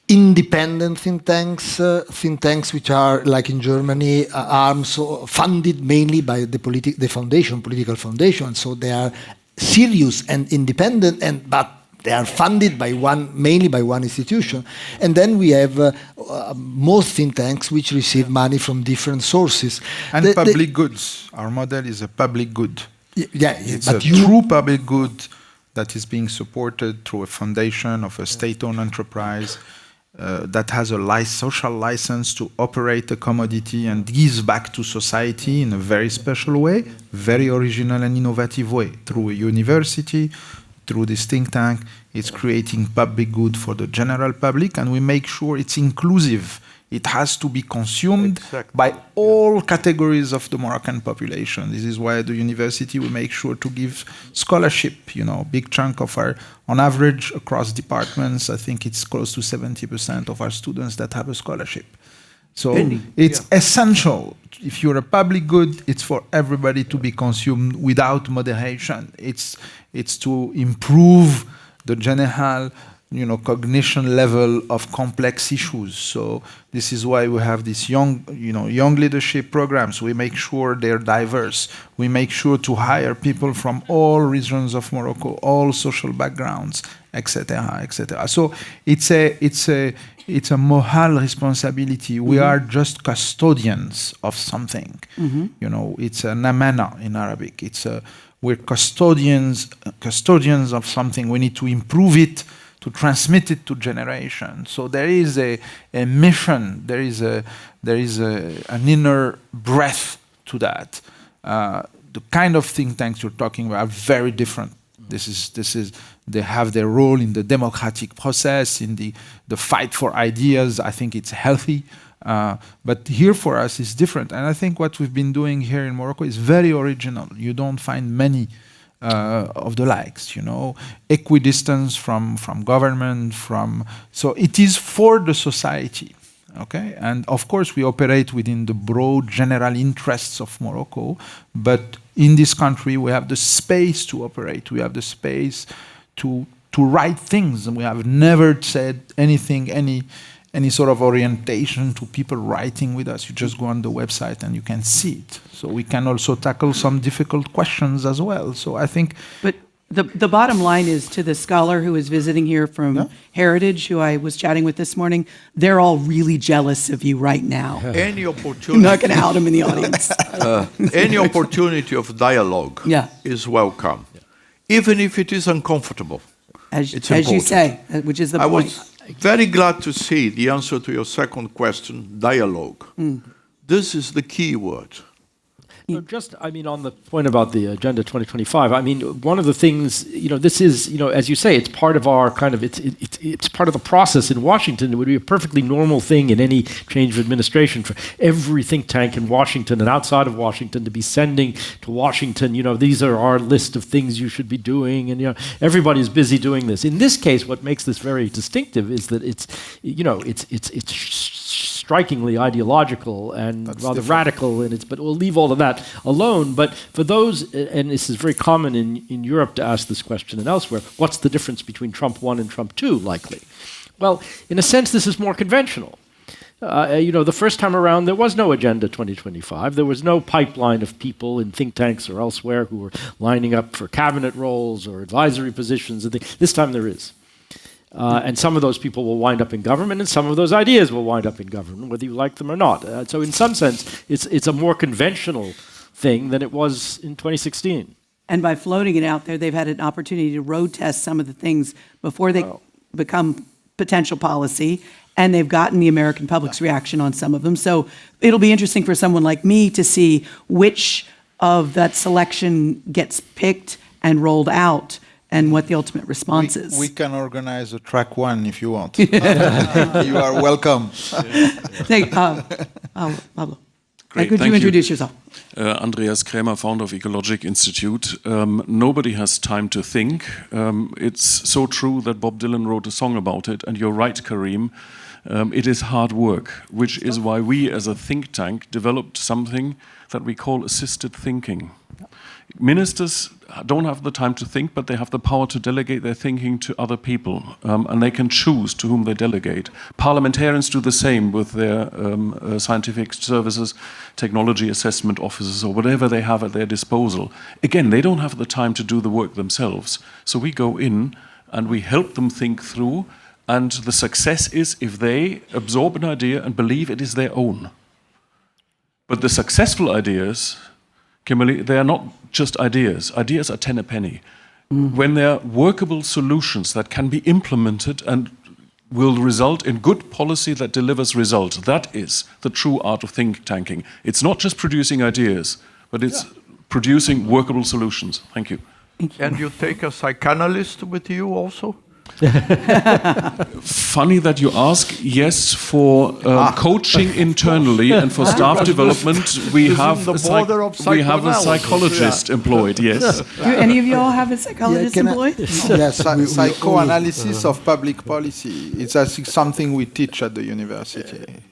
independent think tanks which are, like in Germany, funded mainly by the political foundation. So they are serious and independent, but they are funded mainly by one institution. And then we have most think tanks which receive money from different sources. And public goods. Our model is a public good. Yeah, it's a true public good that is being supported through a foundation of a state-owned enterprise that has a social license to operate a commodity and gives back to society in a very special way, very original and innovative way. Through a university, through this think tank, it's creating public good for the general public, and we make sure it's inclusive. It has to be consumed by all categories of the Moroccan population. This is why at the university we make sure to give scholarship, big chunk of our, on average across departments, I think it's close to 70% of our students that have a scholarship. So it's essential. If you're a public good, it's for everybody to be consumed without moderation. It's to improve the general cognition level of complex issues. So this is why we have these young leadership programs. We make sure they're diverse. We make sure to hire people from all regions of Morocco, all social backgrounds, etc., etc. So it's a moral responsibility. We are just custodians of something. It's an amana in Arabic. We're custodians of something. We need to improve it, to transmit it to generations. So there is a mission. There is an inner breath to that. The kind of think tanks you're talking about are very different. They have their role in the democratic process, in the fight for ideas. I think it's healthy. But here for us is different. And I think what we've been doing here in Morocco is very original. You don't find many of the likes, equidistance from government, so it is for the society, okay? And of course we operate within the broad general interests of Morocco, but in this country we have the space to operate, we have the space to write things, and we have never said anything, any sort of orientation to people writing with us. You just go on the website and you can see it. So we can also tackle some difficult questions as well. So I think... But the bottom line is, to the scholar who is visiting here from Heritage, who I was chatting with this morning, they're all really jealous of you right now. Any opportunity... I'm not going to out them in the audience. Any opportunity of dialogue is welcome, even if it is uncomfortable. As you say, which is the point. I was very glad to see the answer to your second question, dialogue. This is the key word. On the point about the Agenda 2025, one of the things, this is, as you say, it's part of our it's part of the process in Washington. It would be a perfectly normal thing in any change of administration for every think tank in Washington and outside of Washington to be sending to Washington, these are our list of things you should be doing, and everybody's busy doing this. In this case, what makes this very distinctive is that it's strikingly ideological and rather radical, but we'll leave all of that alone. But for those, and this is very common in Europe to ask this question and elsewhere, what's the difference between Trump 1 and Trump 2 likely? Well, in a sense, this is more conventional. The first time around, there was no Agenda 2025. There was no pipeline of people in think tanks or elsewhere who were lining up for cabinet roles or advisory positions. This time there is. And some of those people will wind up in government, and some of those ideas will wind up in government, whether you like them or not. So in some sense, it's a more conventional thing than it was in 2016. And by floating it out there, they've had an opportunity to road test some of the things before they become potential policy, and they've gotten the American public's reaction on some of them. So it'll be interesting for someone like me to see which of that selection gets picked and rolled out, and what the ultimate response is. We can organize a track 1 if you want. You are welcome. Pablo. Could you introduce yourself? Andreas Krämer, founder of Ecologic Institute. Nobody has time to think. It's so true that Bob Dylan wrote a song about it, and you're right, Karim. It is hard work, which is why we as a think tank developed something that we call assisted thinking. Ministers don't have the time to think, but they have the power to delegate their thinking to other people, and they can choose to whom they delegate. Parliamentarians do the same with their scientific services, technology assessment offices, or whatever they have at their disposal. Again, they don't have the time to do the work themselves, so we go in and we help them think through, and the success is if they absorb an idea and believe it is their own. But the successful ideas, Kimberly, they are not just ideas. Ideas are 10 a penny. When they're workable solutions that can be implemented and will result in good policy that delivers results, that is the true art of think tanking. It's not just producing ideas, but it's producing workable solutions. Thank you. And you take a psychanalyst with you also? Funny that you ask. Yes, for coaching internally and for staff development, we have a psychologist employed. Yes. Do any of you all have a psychologist employed? Yes, Psychoanalysis of public policy. It's I think something we teach at the university.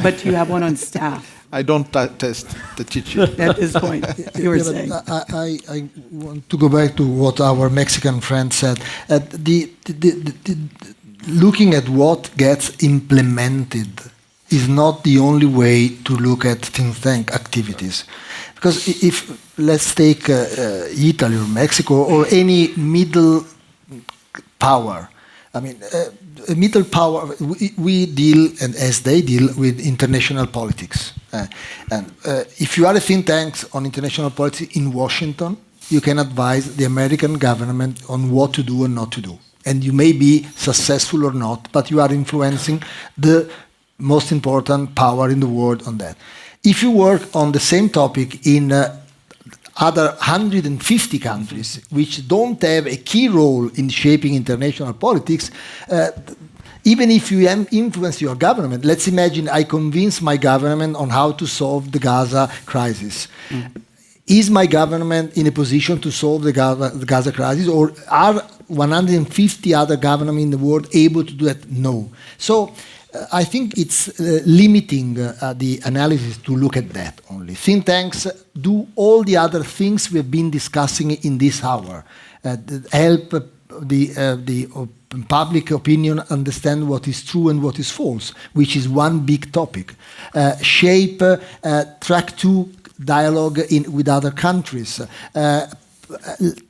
But you have one on staff I don't test the teaching. at this point. You were saying. I want to go back to what our Mexican friend said. Looking at what gets implemented is not the only way to look at think tank activities. Because if, let's take Italy or Mexico or any middle power, I mean, a middle power, we deal, and as they deal, with international politics. And if you are a think tank on international politics in Washington, you can advise the American government on what to do and not to do. And you may be successful or not, but you are influencing the most important power in the world on that. If you work on the same topic in other 150 countries, which don't have a key role in shaping international politics, even if you influence your government, let's imagine I convince my government on how to solve the Gaza crisis. Is my government in a position to solve the Gaza crisis, or are 150 other governments in the world able to do that? No. So I think it's limiting the analysis to look at that only. Think tanks do all the other things we've been discussing in this hour, help the public opinion understand what is true and what is false, which is one big topic. Shape track 2 dialogue with other countries.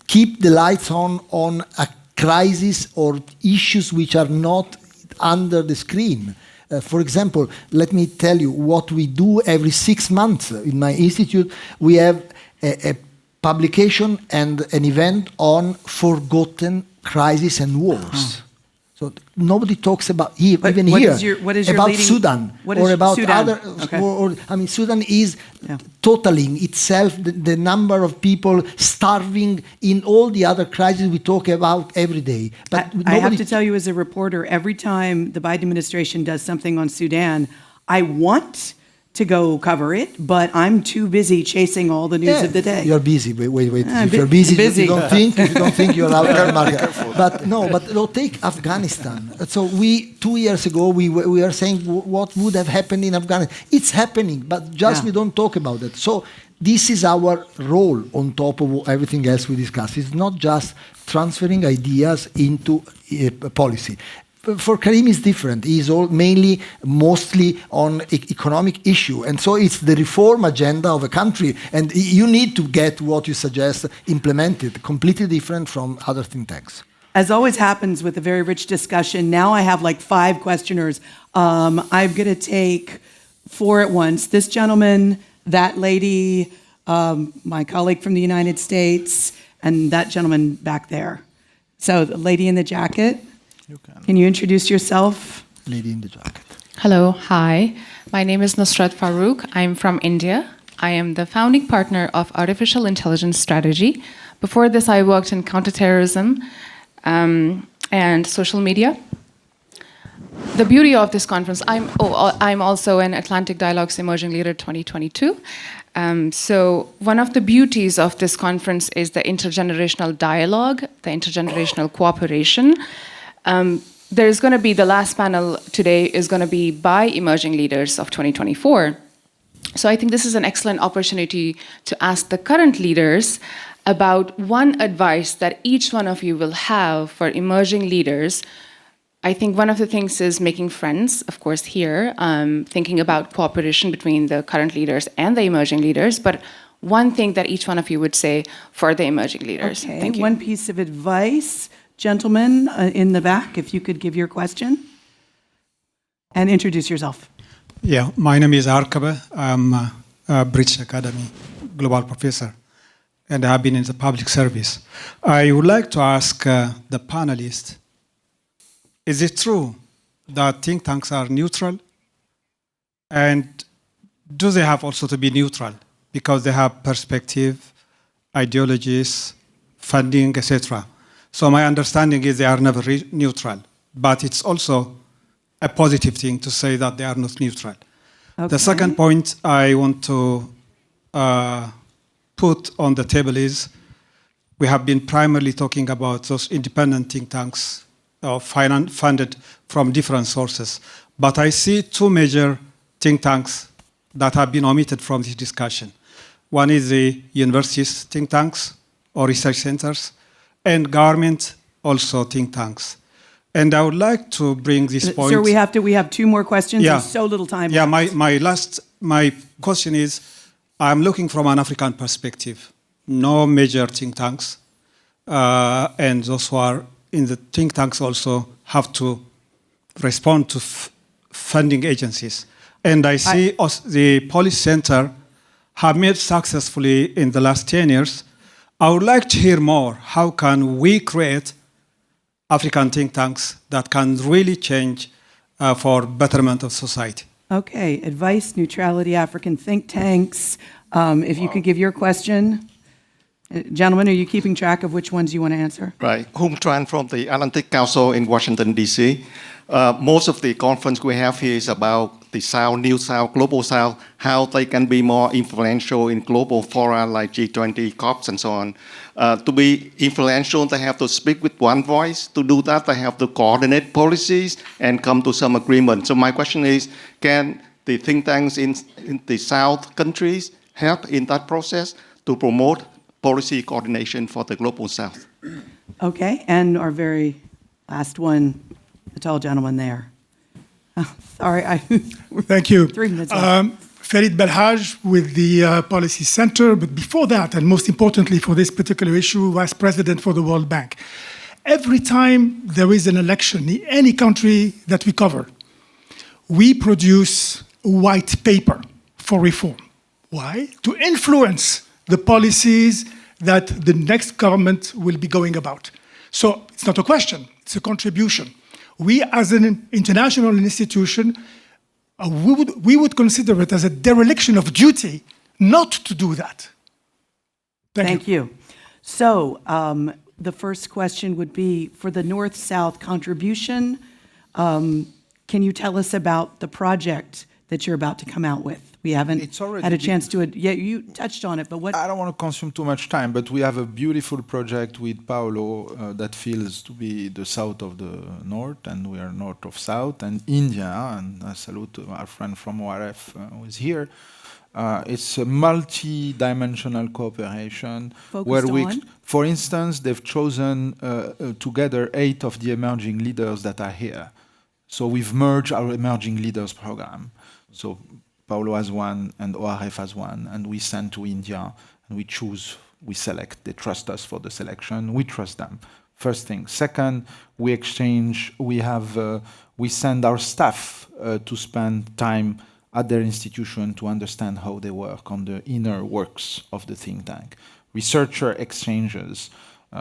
Keep the lights on a crisis or issues which are not under the screen. For example, let me tell you what we do every 6 months in my institute. We have a publication and an event on forgotten crises and wars. So nobody talks about even here about Sudan or about Sudan? other. Okay. I mean, Sudan is totaling itself the number of people starving in all the other crises we talk about every day. But I have to tell you, as a reporter, every time the Biden administration does something on Sudan, I want to go cover it, but I'm too busy chasing all the news of the day. You're busy. Wait. If you're busy, you don't think you're out market. But take Afghanistan. So 2 years ago, we were saying what would have happened in Afghanistan. It's happening, but we don't talk about it. So this is our role on top of everything else we discuss. It's not just transferring ideas into policy. For Karim, it's different. He's mostly on economic issue. And so it's the reform agenda of a country. And you need to get what you suggest implemented, completely different from other think tanks. As always happens with a very rich discussion, now I have like 5 questioners. I'm going to take 4 at once. This gentleman, that lady, my colleague from the United States, and that gentleman back there. So the lady in the jacket. Can you introduce yourself? Lady in the jacket. Hello, hi. My name is Nusrat Farooq. I'm from India. I am the founding partner of Artificial Intelligence Strategy. Before this, I worked in counterterrorism and social media. The beauty of this conference, I'm also an Atlantic Dialogues Emerging Leader 2022. So one of the beauties of this conference is the intergenerational dialogue, the intergenerational cooperation. There's going to be, the last panel today is going to be by emerging leaders of 2024. So I think this is an excellent opportunity to ask the current leaders about one advice that each one of you will have for emerging leaders. I think one of the things is making friends, of course, here, thinking about cooperation between the current leaders and the emerging leaders, but one thing that each one of you would say for the emerging leaders. Okay. Thank you. One piece of advice. Gentlemen in the back, if you could give your question and introduce yourself. Yeah, my name is Arkaba. I'm a British Academy Global Professor, and I have been in the public service. I would like to ask the panelists, is it true that think tanks are neutral? And do they have also to be neutral because they have perspective, ideologies, funding, etc.? So my understanding is they are never neutral, but it's also a positive thing to say that they are not neutral. Okay. The second point I want to put on the table is we have been primarily talking about those independent think tanks funded from different sources. But I see two major think tanks that have been omitted from this discussion. One is the universities think tanks or research centers, and government also think tanks. And I would like to bring this point. Sir, we have two more questions. Yeah. There's so little time Yeah, left. my question is, I'm looking from an African perspective. No major think tanks, and those who are in the think tanks also have to respond to funding agencies. And I see the policy center have made successfully in the last 10 years. I would like to hear more. How can we create African think tanks that can really change for betterment of society? Okay, advice, neutrality, African think tanks. If you could give your question. Gentlemen, are you keeping track of which ones you want to answer? Right. Hung Tran from the Atlantic Council in Washington, D.C. Most of the conference we have here is about the South, New South, Global South, how they can be more influential in global fora like G20, COPs, and so on. To be influential, they have to speak with one voice. To do that, they have to coordinate policies and come to some agreement. So my question is, can the think tanks in the South countries help in that process to promote policy coordination for the Global South? Okay, and our very last one, the tall gentleman there. Oh, sorry, Thank you. 3 minutes left. Farid Belhaj with the Policy Center, but before that, and most importantly for this particular issue, Vice President for the World Bank. Every time there is an election in any country that we cover, we produce a white paper for reform. Why? To influence the policies that the next government will be going about. So it's not a question, it's a contribution. We as an international institution, we would consider it as a dereliction of duty not to do that. Thank you. So the first question would be for the North-South contribution. Can you tell us about the project that you're about to come out with? We haven't had a chance to. Yeah, you touched on it, but what? I don't want to consume too much time, but we have a beautiful project with Paolo that feels to be the south of the north, and we are north of south, and India, and I salute our friend from ORF who is here. It's a multi-dimensional cooperation where for instance, they've chosen together 8 of the emerging leaders that are here. So we've merged our emerging leaders program. So Paolo has one and ORF has one, and we send to India and we choose, we select. They trust us for the selection. We trust them. First thing. Second, we exchange. We send our staff to spend time at their institution to understand how they work on the inner works of the think tank. Researcher exchanges.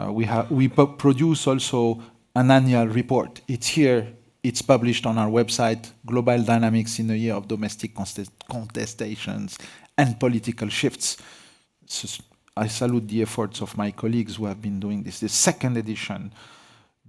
We produce also an annual report. It's here. It's published on our website, Global Dynamics in a Year of Domestic Contestations and Political Shifts. So I salute the efforts of my colleagues who have been doing this. The second edition.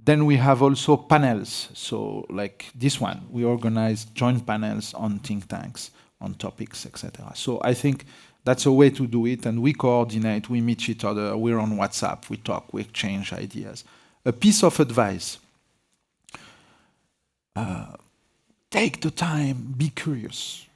Then we have also panels. So like this one, we organize joint panels on think tanks, on topics, etc. So I think that's a way to do it, and we coordinate, we meet each other, we're on WhatsApp, we talk, we exchange ideas. A piece of advice. Take the time, be curious.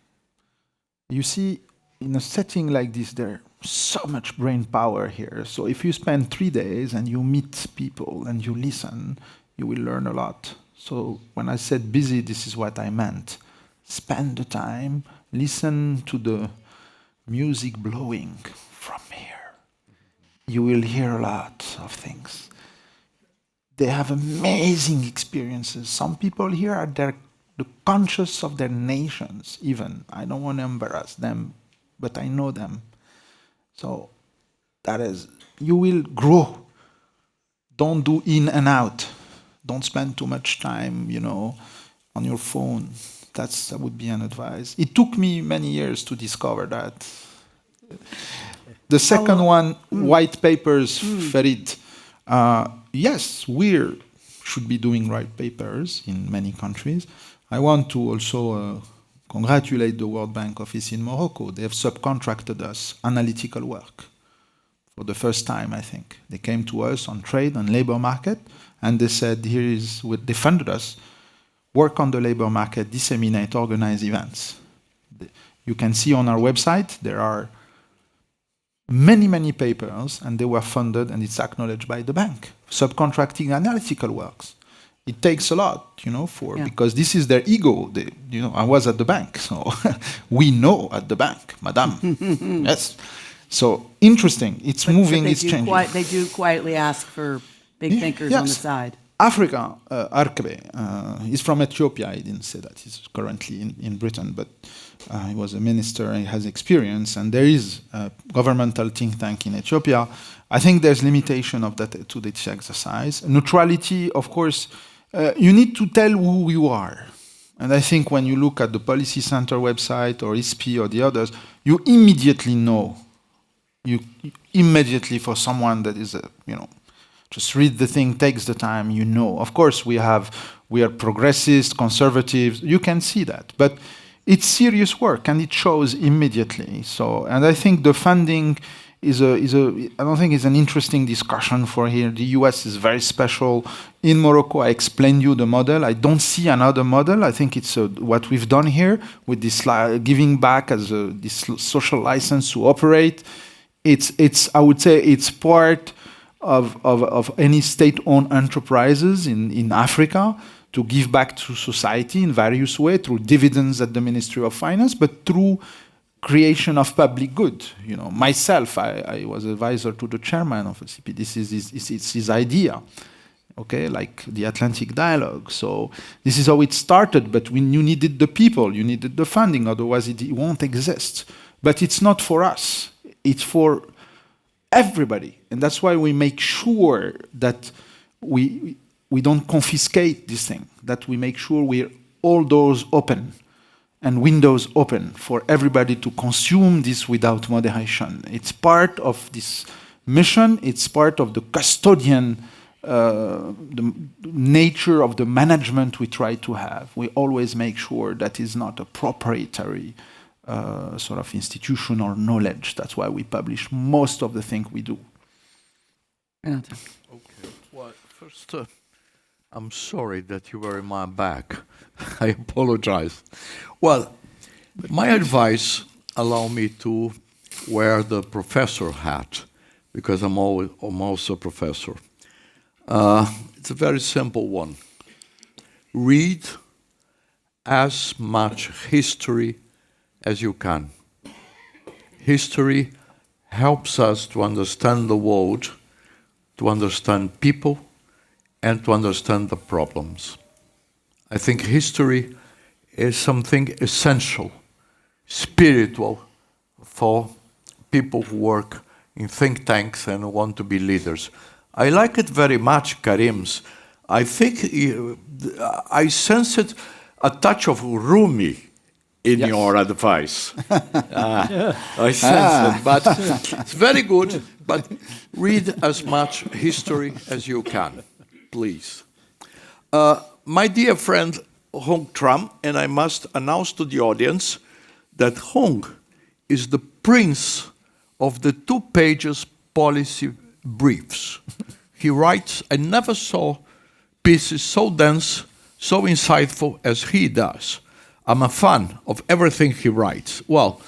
You see, in a setting like this, there's so much brain power here. So if you spend 3 days and you meet people and you listen, you will learn a lot. So when I said busy, this is what I meant. Spend the time, listen to the music blowing from here. You will hear a lot of things. They have amazing experiences. Some people here are the conscious of their nations, even. I don't want to embarrass them, but I know them. So that is, you will grow. Don't do in and out. Don't spend too much time, on your phone. That would be an advice. It took me many years to discover that. The second one, white papers, Farid. yes, we should be doing right papers in many countries. I want to also congratulate the World Bank office in Morocco. They have subcontracted us analytical work for the first time, I think. They came to us on trade and labor market, and they said, they funded us, work on the labor market, disseminate, organize events. You can see on our website, there are many, many papers, and they were funded, and it's acknowledged by the bank. Subcontracting analytical works. It takes a lot, because this is their ego. I was at the bank, so we know at the bank, madame. Yes. So interesting. It's moving, it's changing. They do quietly ask for big thinkers on the side. Africa, Arkabe, is from Ethiopia. I didn't say that. He's currently in Britain, but he was a minister, he has experience, and there is a governmental think tank in Ethiopia. I think there's limitation of that to this exercise. Neutrality, of course, you need to tell who you are. And I think when you look at the Policy Center website or ISPI or the others, you immediately know. You immediately, for someone that is, just read the thing, takes the time, Of course, we are progressists, conservatives, you can see that. But it's serious work, and it shows immediately. So, and I think the funding I don't think it's an interesting discussion for here. The US is very special. In Morocco, I explained you the model. I don't see another model. I think it's what we've done here with this giving back as this social license to operate. I would say it's part of any state-owned enterprises in Africa to give back to society in various ways, through dividends at the Ministry of Finance, but through creation of public good. Myself, I was advisor to the chairman of CP. This is his idea, okay, like the Atlantic Dialogue. So this is how it started, but you needed the people, you needed the funding, otherwise it won't exist. But it's not for us, it's for everybody. And that's why we make sure that we don't confiscate this thing, that we make sure we're all doors open and windows open for everybody to consume this without moderation. It's part of this mission, it's part of the custodian, the nature of the management we try to have. We always make sure that is not a proprietary sort of institutional knowledge. That's why we publish most of the things we do. Okay. Well, first, I'm sorry that you were in my back. I apologize. Well, my advice allow me to wear the professor hat, because I'm also a professor. It's a very simple one. Read as much history as you can. History helps us to understand the world, to understand people, and to understand the problems. I think history is something essential, spiritual, for people who work in think tanks and want to be leaders. I like it very much, Karim's. I think I sensed a touch of Rumi in your advice. I sense it, but it's very good. But read as much history as you can, please. My dear friend Hong Tram, and I must announce to the audience that Hong is the prince of the 2 pages policy briefs. He writes, I never saw pieces so dense, so insightful as he does. I'm a fan of everything he writes. Well,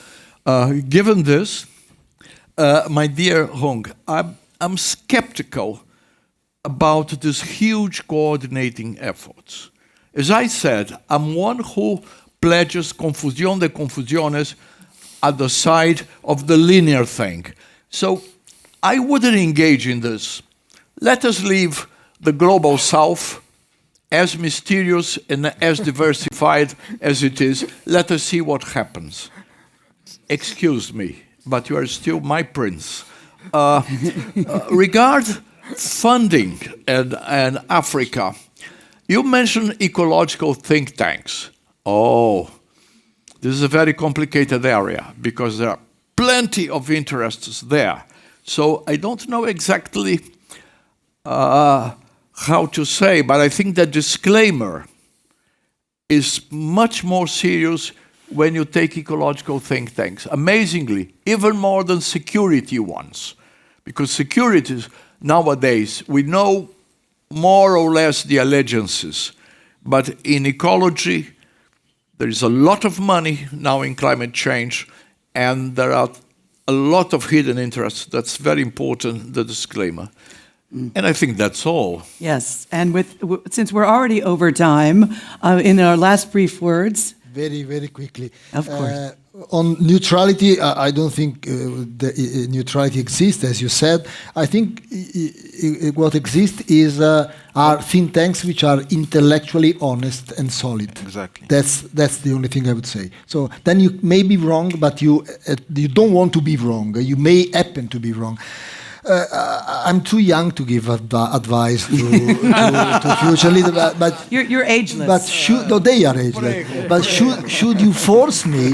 given this, my dear Hong, I'm skeptical about this huge coordinating efforts. As I said, I'm one who pledges confusión de confusiones at the side of the linear thing. So I wouldn't engage in this. Let us leave the global south as mysterious and as diversified as it is. Let us see what happens. Excuse me, but you are still my prince. Regard funding and Africa, you mentioned ecological think tanks. Oh, this is a very complicated area because there are plenty of interests there. So I don't know exactly how to say, but I think that disclaimer is much more serious when you take ecological think tanks. Amazingly, even more than security ones. Because securities, nowadays, we know more or less the allegiances. But in ecology, there is a lot of money now in climate change, and there are a lot of hidden interests. That's very important, the disclaimer. And I think that's all. Yes, and since we're already over time, in our last brief words. Very, very quickly. Of course. On neutrality, I don't think neutrality exists, as you said. I think what exists are think tanks which are intellectually honest and solid. Exactly. That's the only thing I would say. So then you may be wrong, but you don't want to be wrong. You may happen to be wrong. I'm too young to give advice to future leaders, but you're ageless. But they are ageless. But should you force me?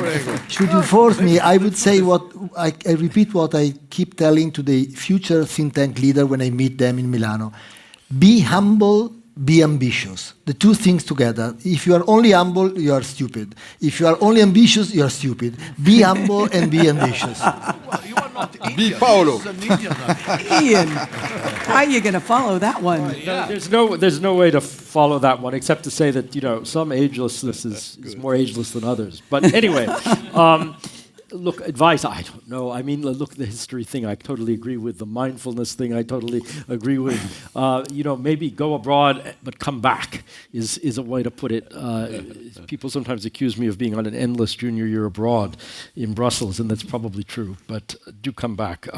I would say what I repeat what I keep telling to the future think tank leader when I meet them in Milano: be humble. Be ambitious. The two things together. If you are only humble, you are stupid. If you are only ambitious, you are stupid. Be humble and be ambitious. Well, you are not Indian. Be Paolo. Ian, how are you going to follow that one? Yeah. There's no way to follow that one except to say that some agelessness is more ageless than others. But anyway. Look, advice, I don't know. I mean, look, the history thing, I totally agree with. The mindfulness thing, I totally agree with. Maybe go abroad, but come back is a way to put it. People sometimes accuse me of being on an endless junior year abroad in Brussels, and that's probably true, but do come back.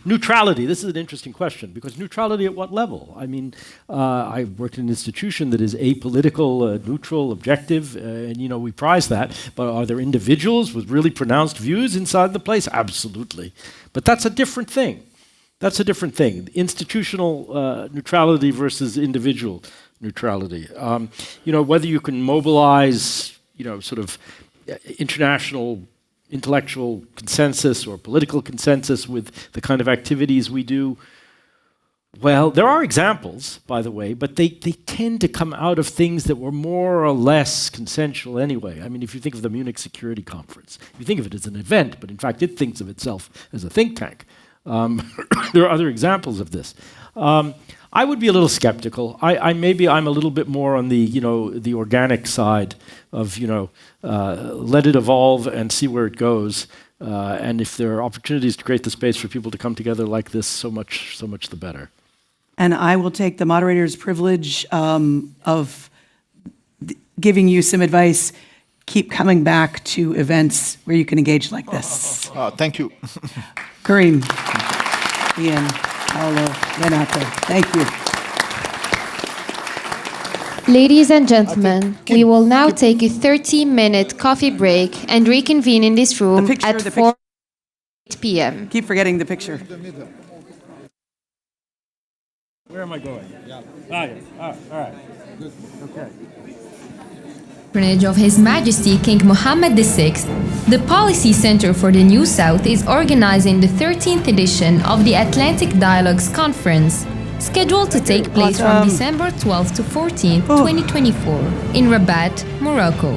Neutrality, this is an interesting question, because neutrality at what level? I mean, I worked in an institution that is apolitical, neutral, objective, and, we prize that, but are there individuals with really pronounced views inside the place? Absolutely. But that's a different thing. Institutional neutrality versus individual neutrality. Whether you can mobilize, sort of international intellectual consensus or political consensus with the kind of activities we do. Well, there are examples, by the way, but they tend to come out of things that were more or less consensual anyway. I mean, if you think of the Munich Security Conference, you think of it as an event, but in fact it thinks of itself as a think tank. There are other examples of this. I would be a little skeptical. I'm a little bit more on the organic side of let it evolve and see where it goes. And if there are opportunities to create the space for people to come together like this, so much the better. And I will take the moderator's privilege of giving you some advice. Keep coming back to events where you can engage like this. Thank you. Kareem, Ian, Paolo, Renato, thank you. Ladies and gentlemen, we will now take a 30-minute coffee break and reconvene in this room at 4 p.m. Keep forgetting the picture. Where am I going? All right. Good. Okay. Patronage of His Majesty King Mohammed VI, the Policy Center for the New South is organizing the 13th edition of the Atlantic Dialogues Conference, scheduled to take place from December 12th to 14th, 2024, in Rabat, Morocco.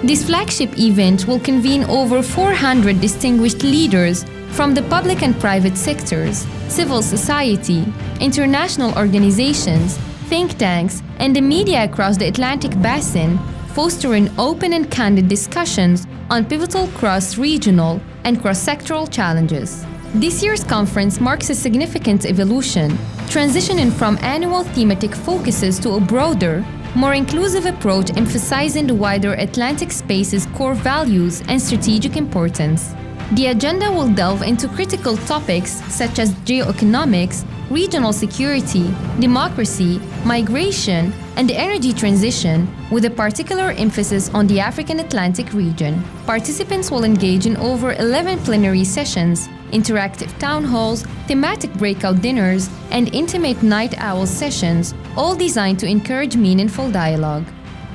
This flagship event will convene over 400 distinguished leaders from the public and private sectors, civil society, international organizations, think tanks, and the media across the Atlantic Basin, fostering open and candid discussions on pivotal cross-regional and cross-sectoral challenges. This year's conference marks a significant evolution, transitioning from annual thematic focuses to a broader, more inclusive approach emphasizing the wider Atlantic space's core values and strategic importance. The agenda will delve into critical topics such as geoeconomics, regional security, democracy, migration, and the energy transition, with a particular emphasis on the African Atlantic region. Participants will engage in over 11 plenary sessions, interactive town halls, thematic breakout dinners, and intimate night owl sessions, all designed to encourage meaningful dialogue.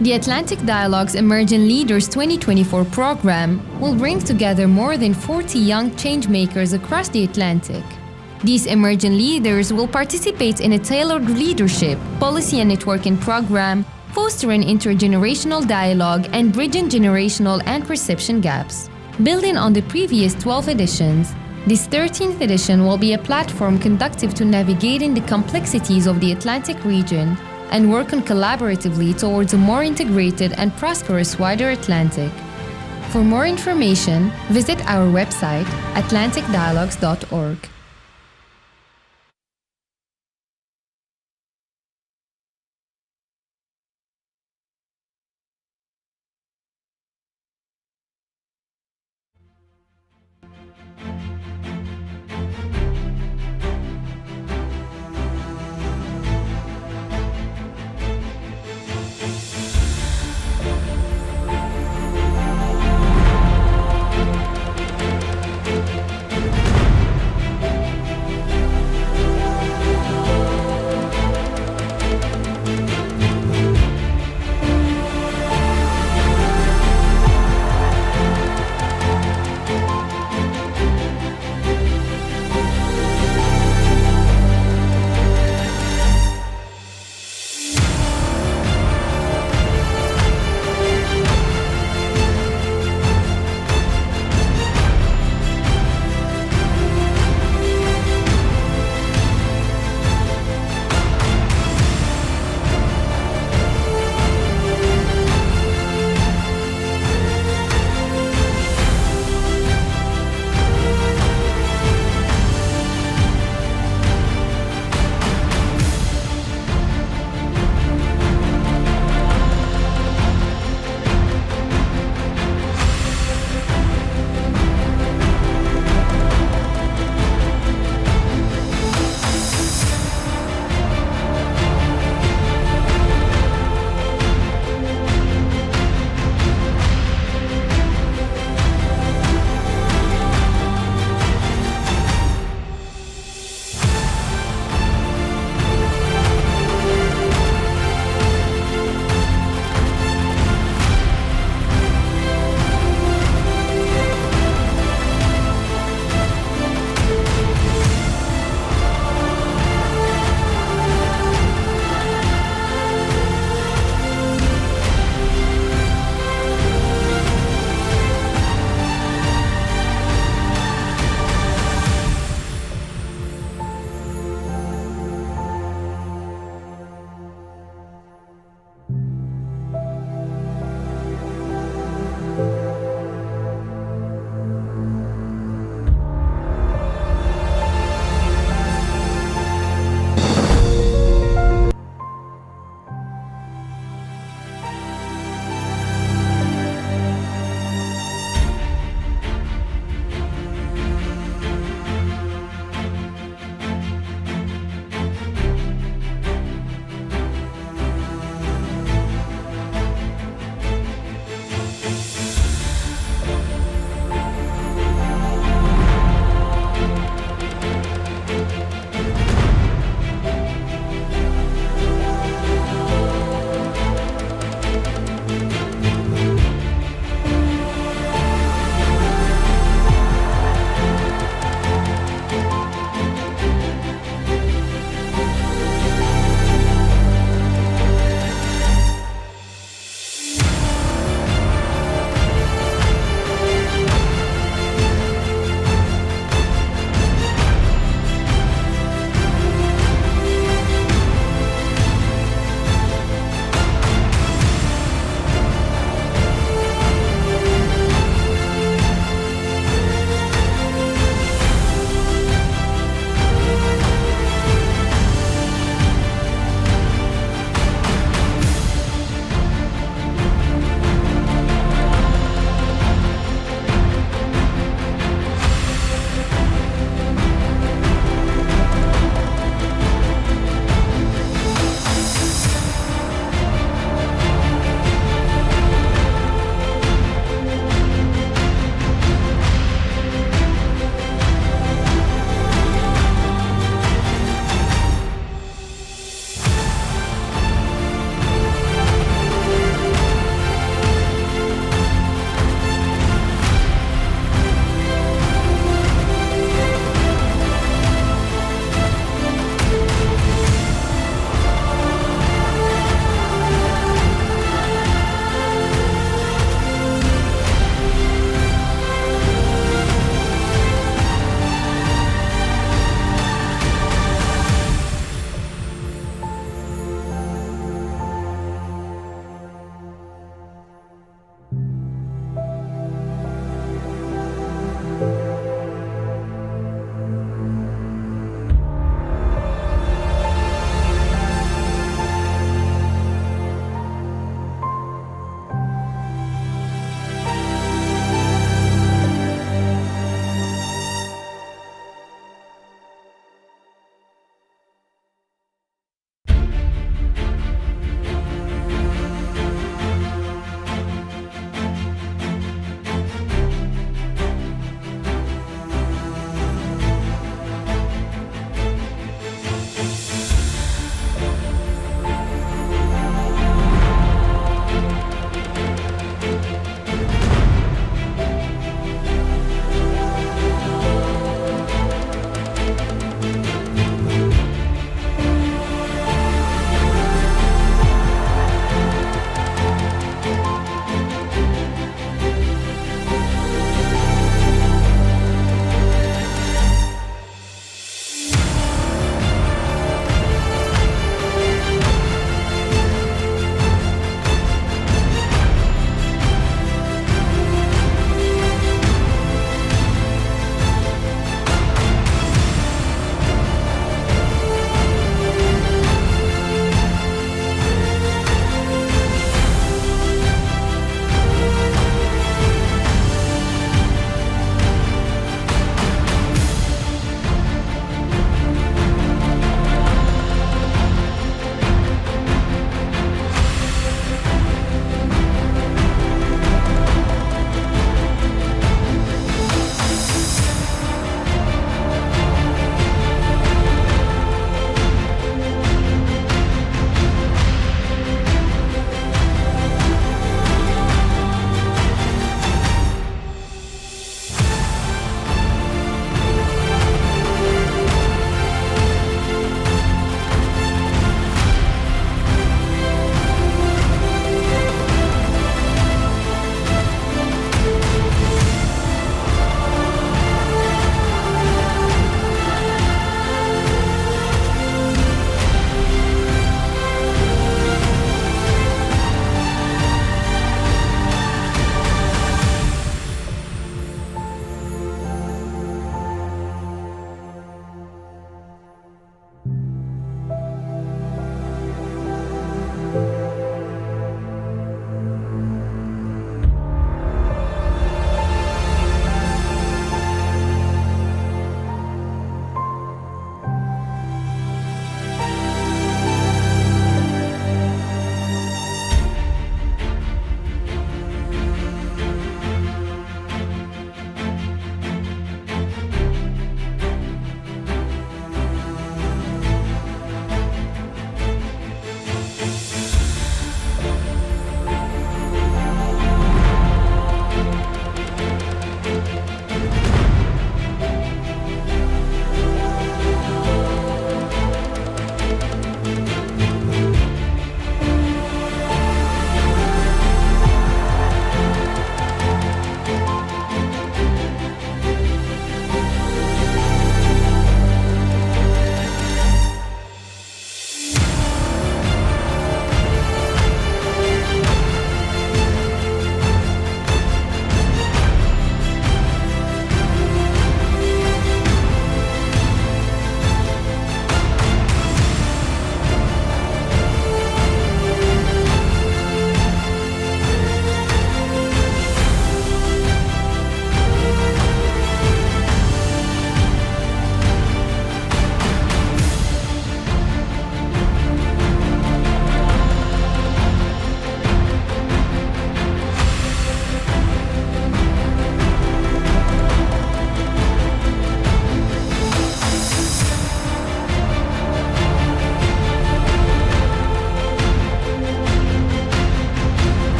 The Atlantic Dialogues Emerging Leaders 2024 program will bring together more than 40 young changemakers across the Atlantic. These emerging leaders will participate in a tailored leadership, policy and networking program, fostering intergenerational dialogue and bridging generational and perception gaps. Building on the previous 12 editions, this 13th edition will be a platform conducive to navigating the complexities of the Atlantic region and working collaboratively towards a more integrated and prosperous wider Atlantic. For more information, visit our website, atlanticdialogues.org.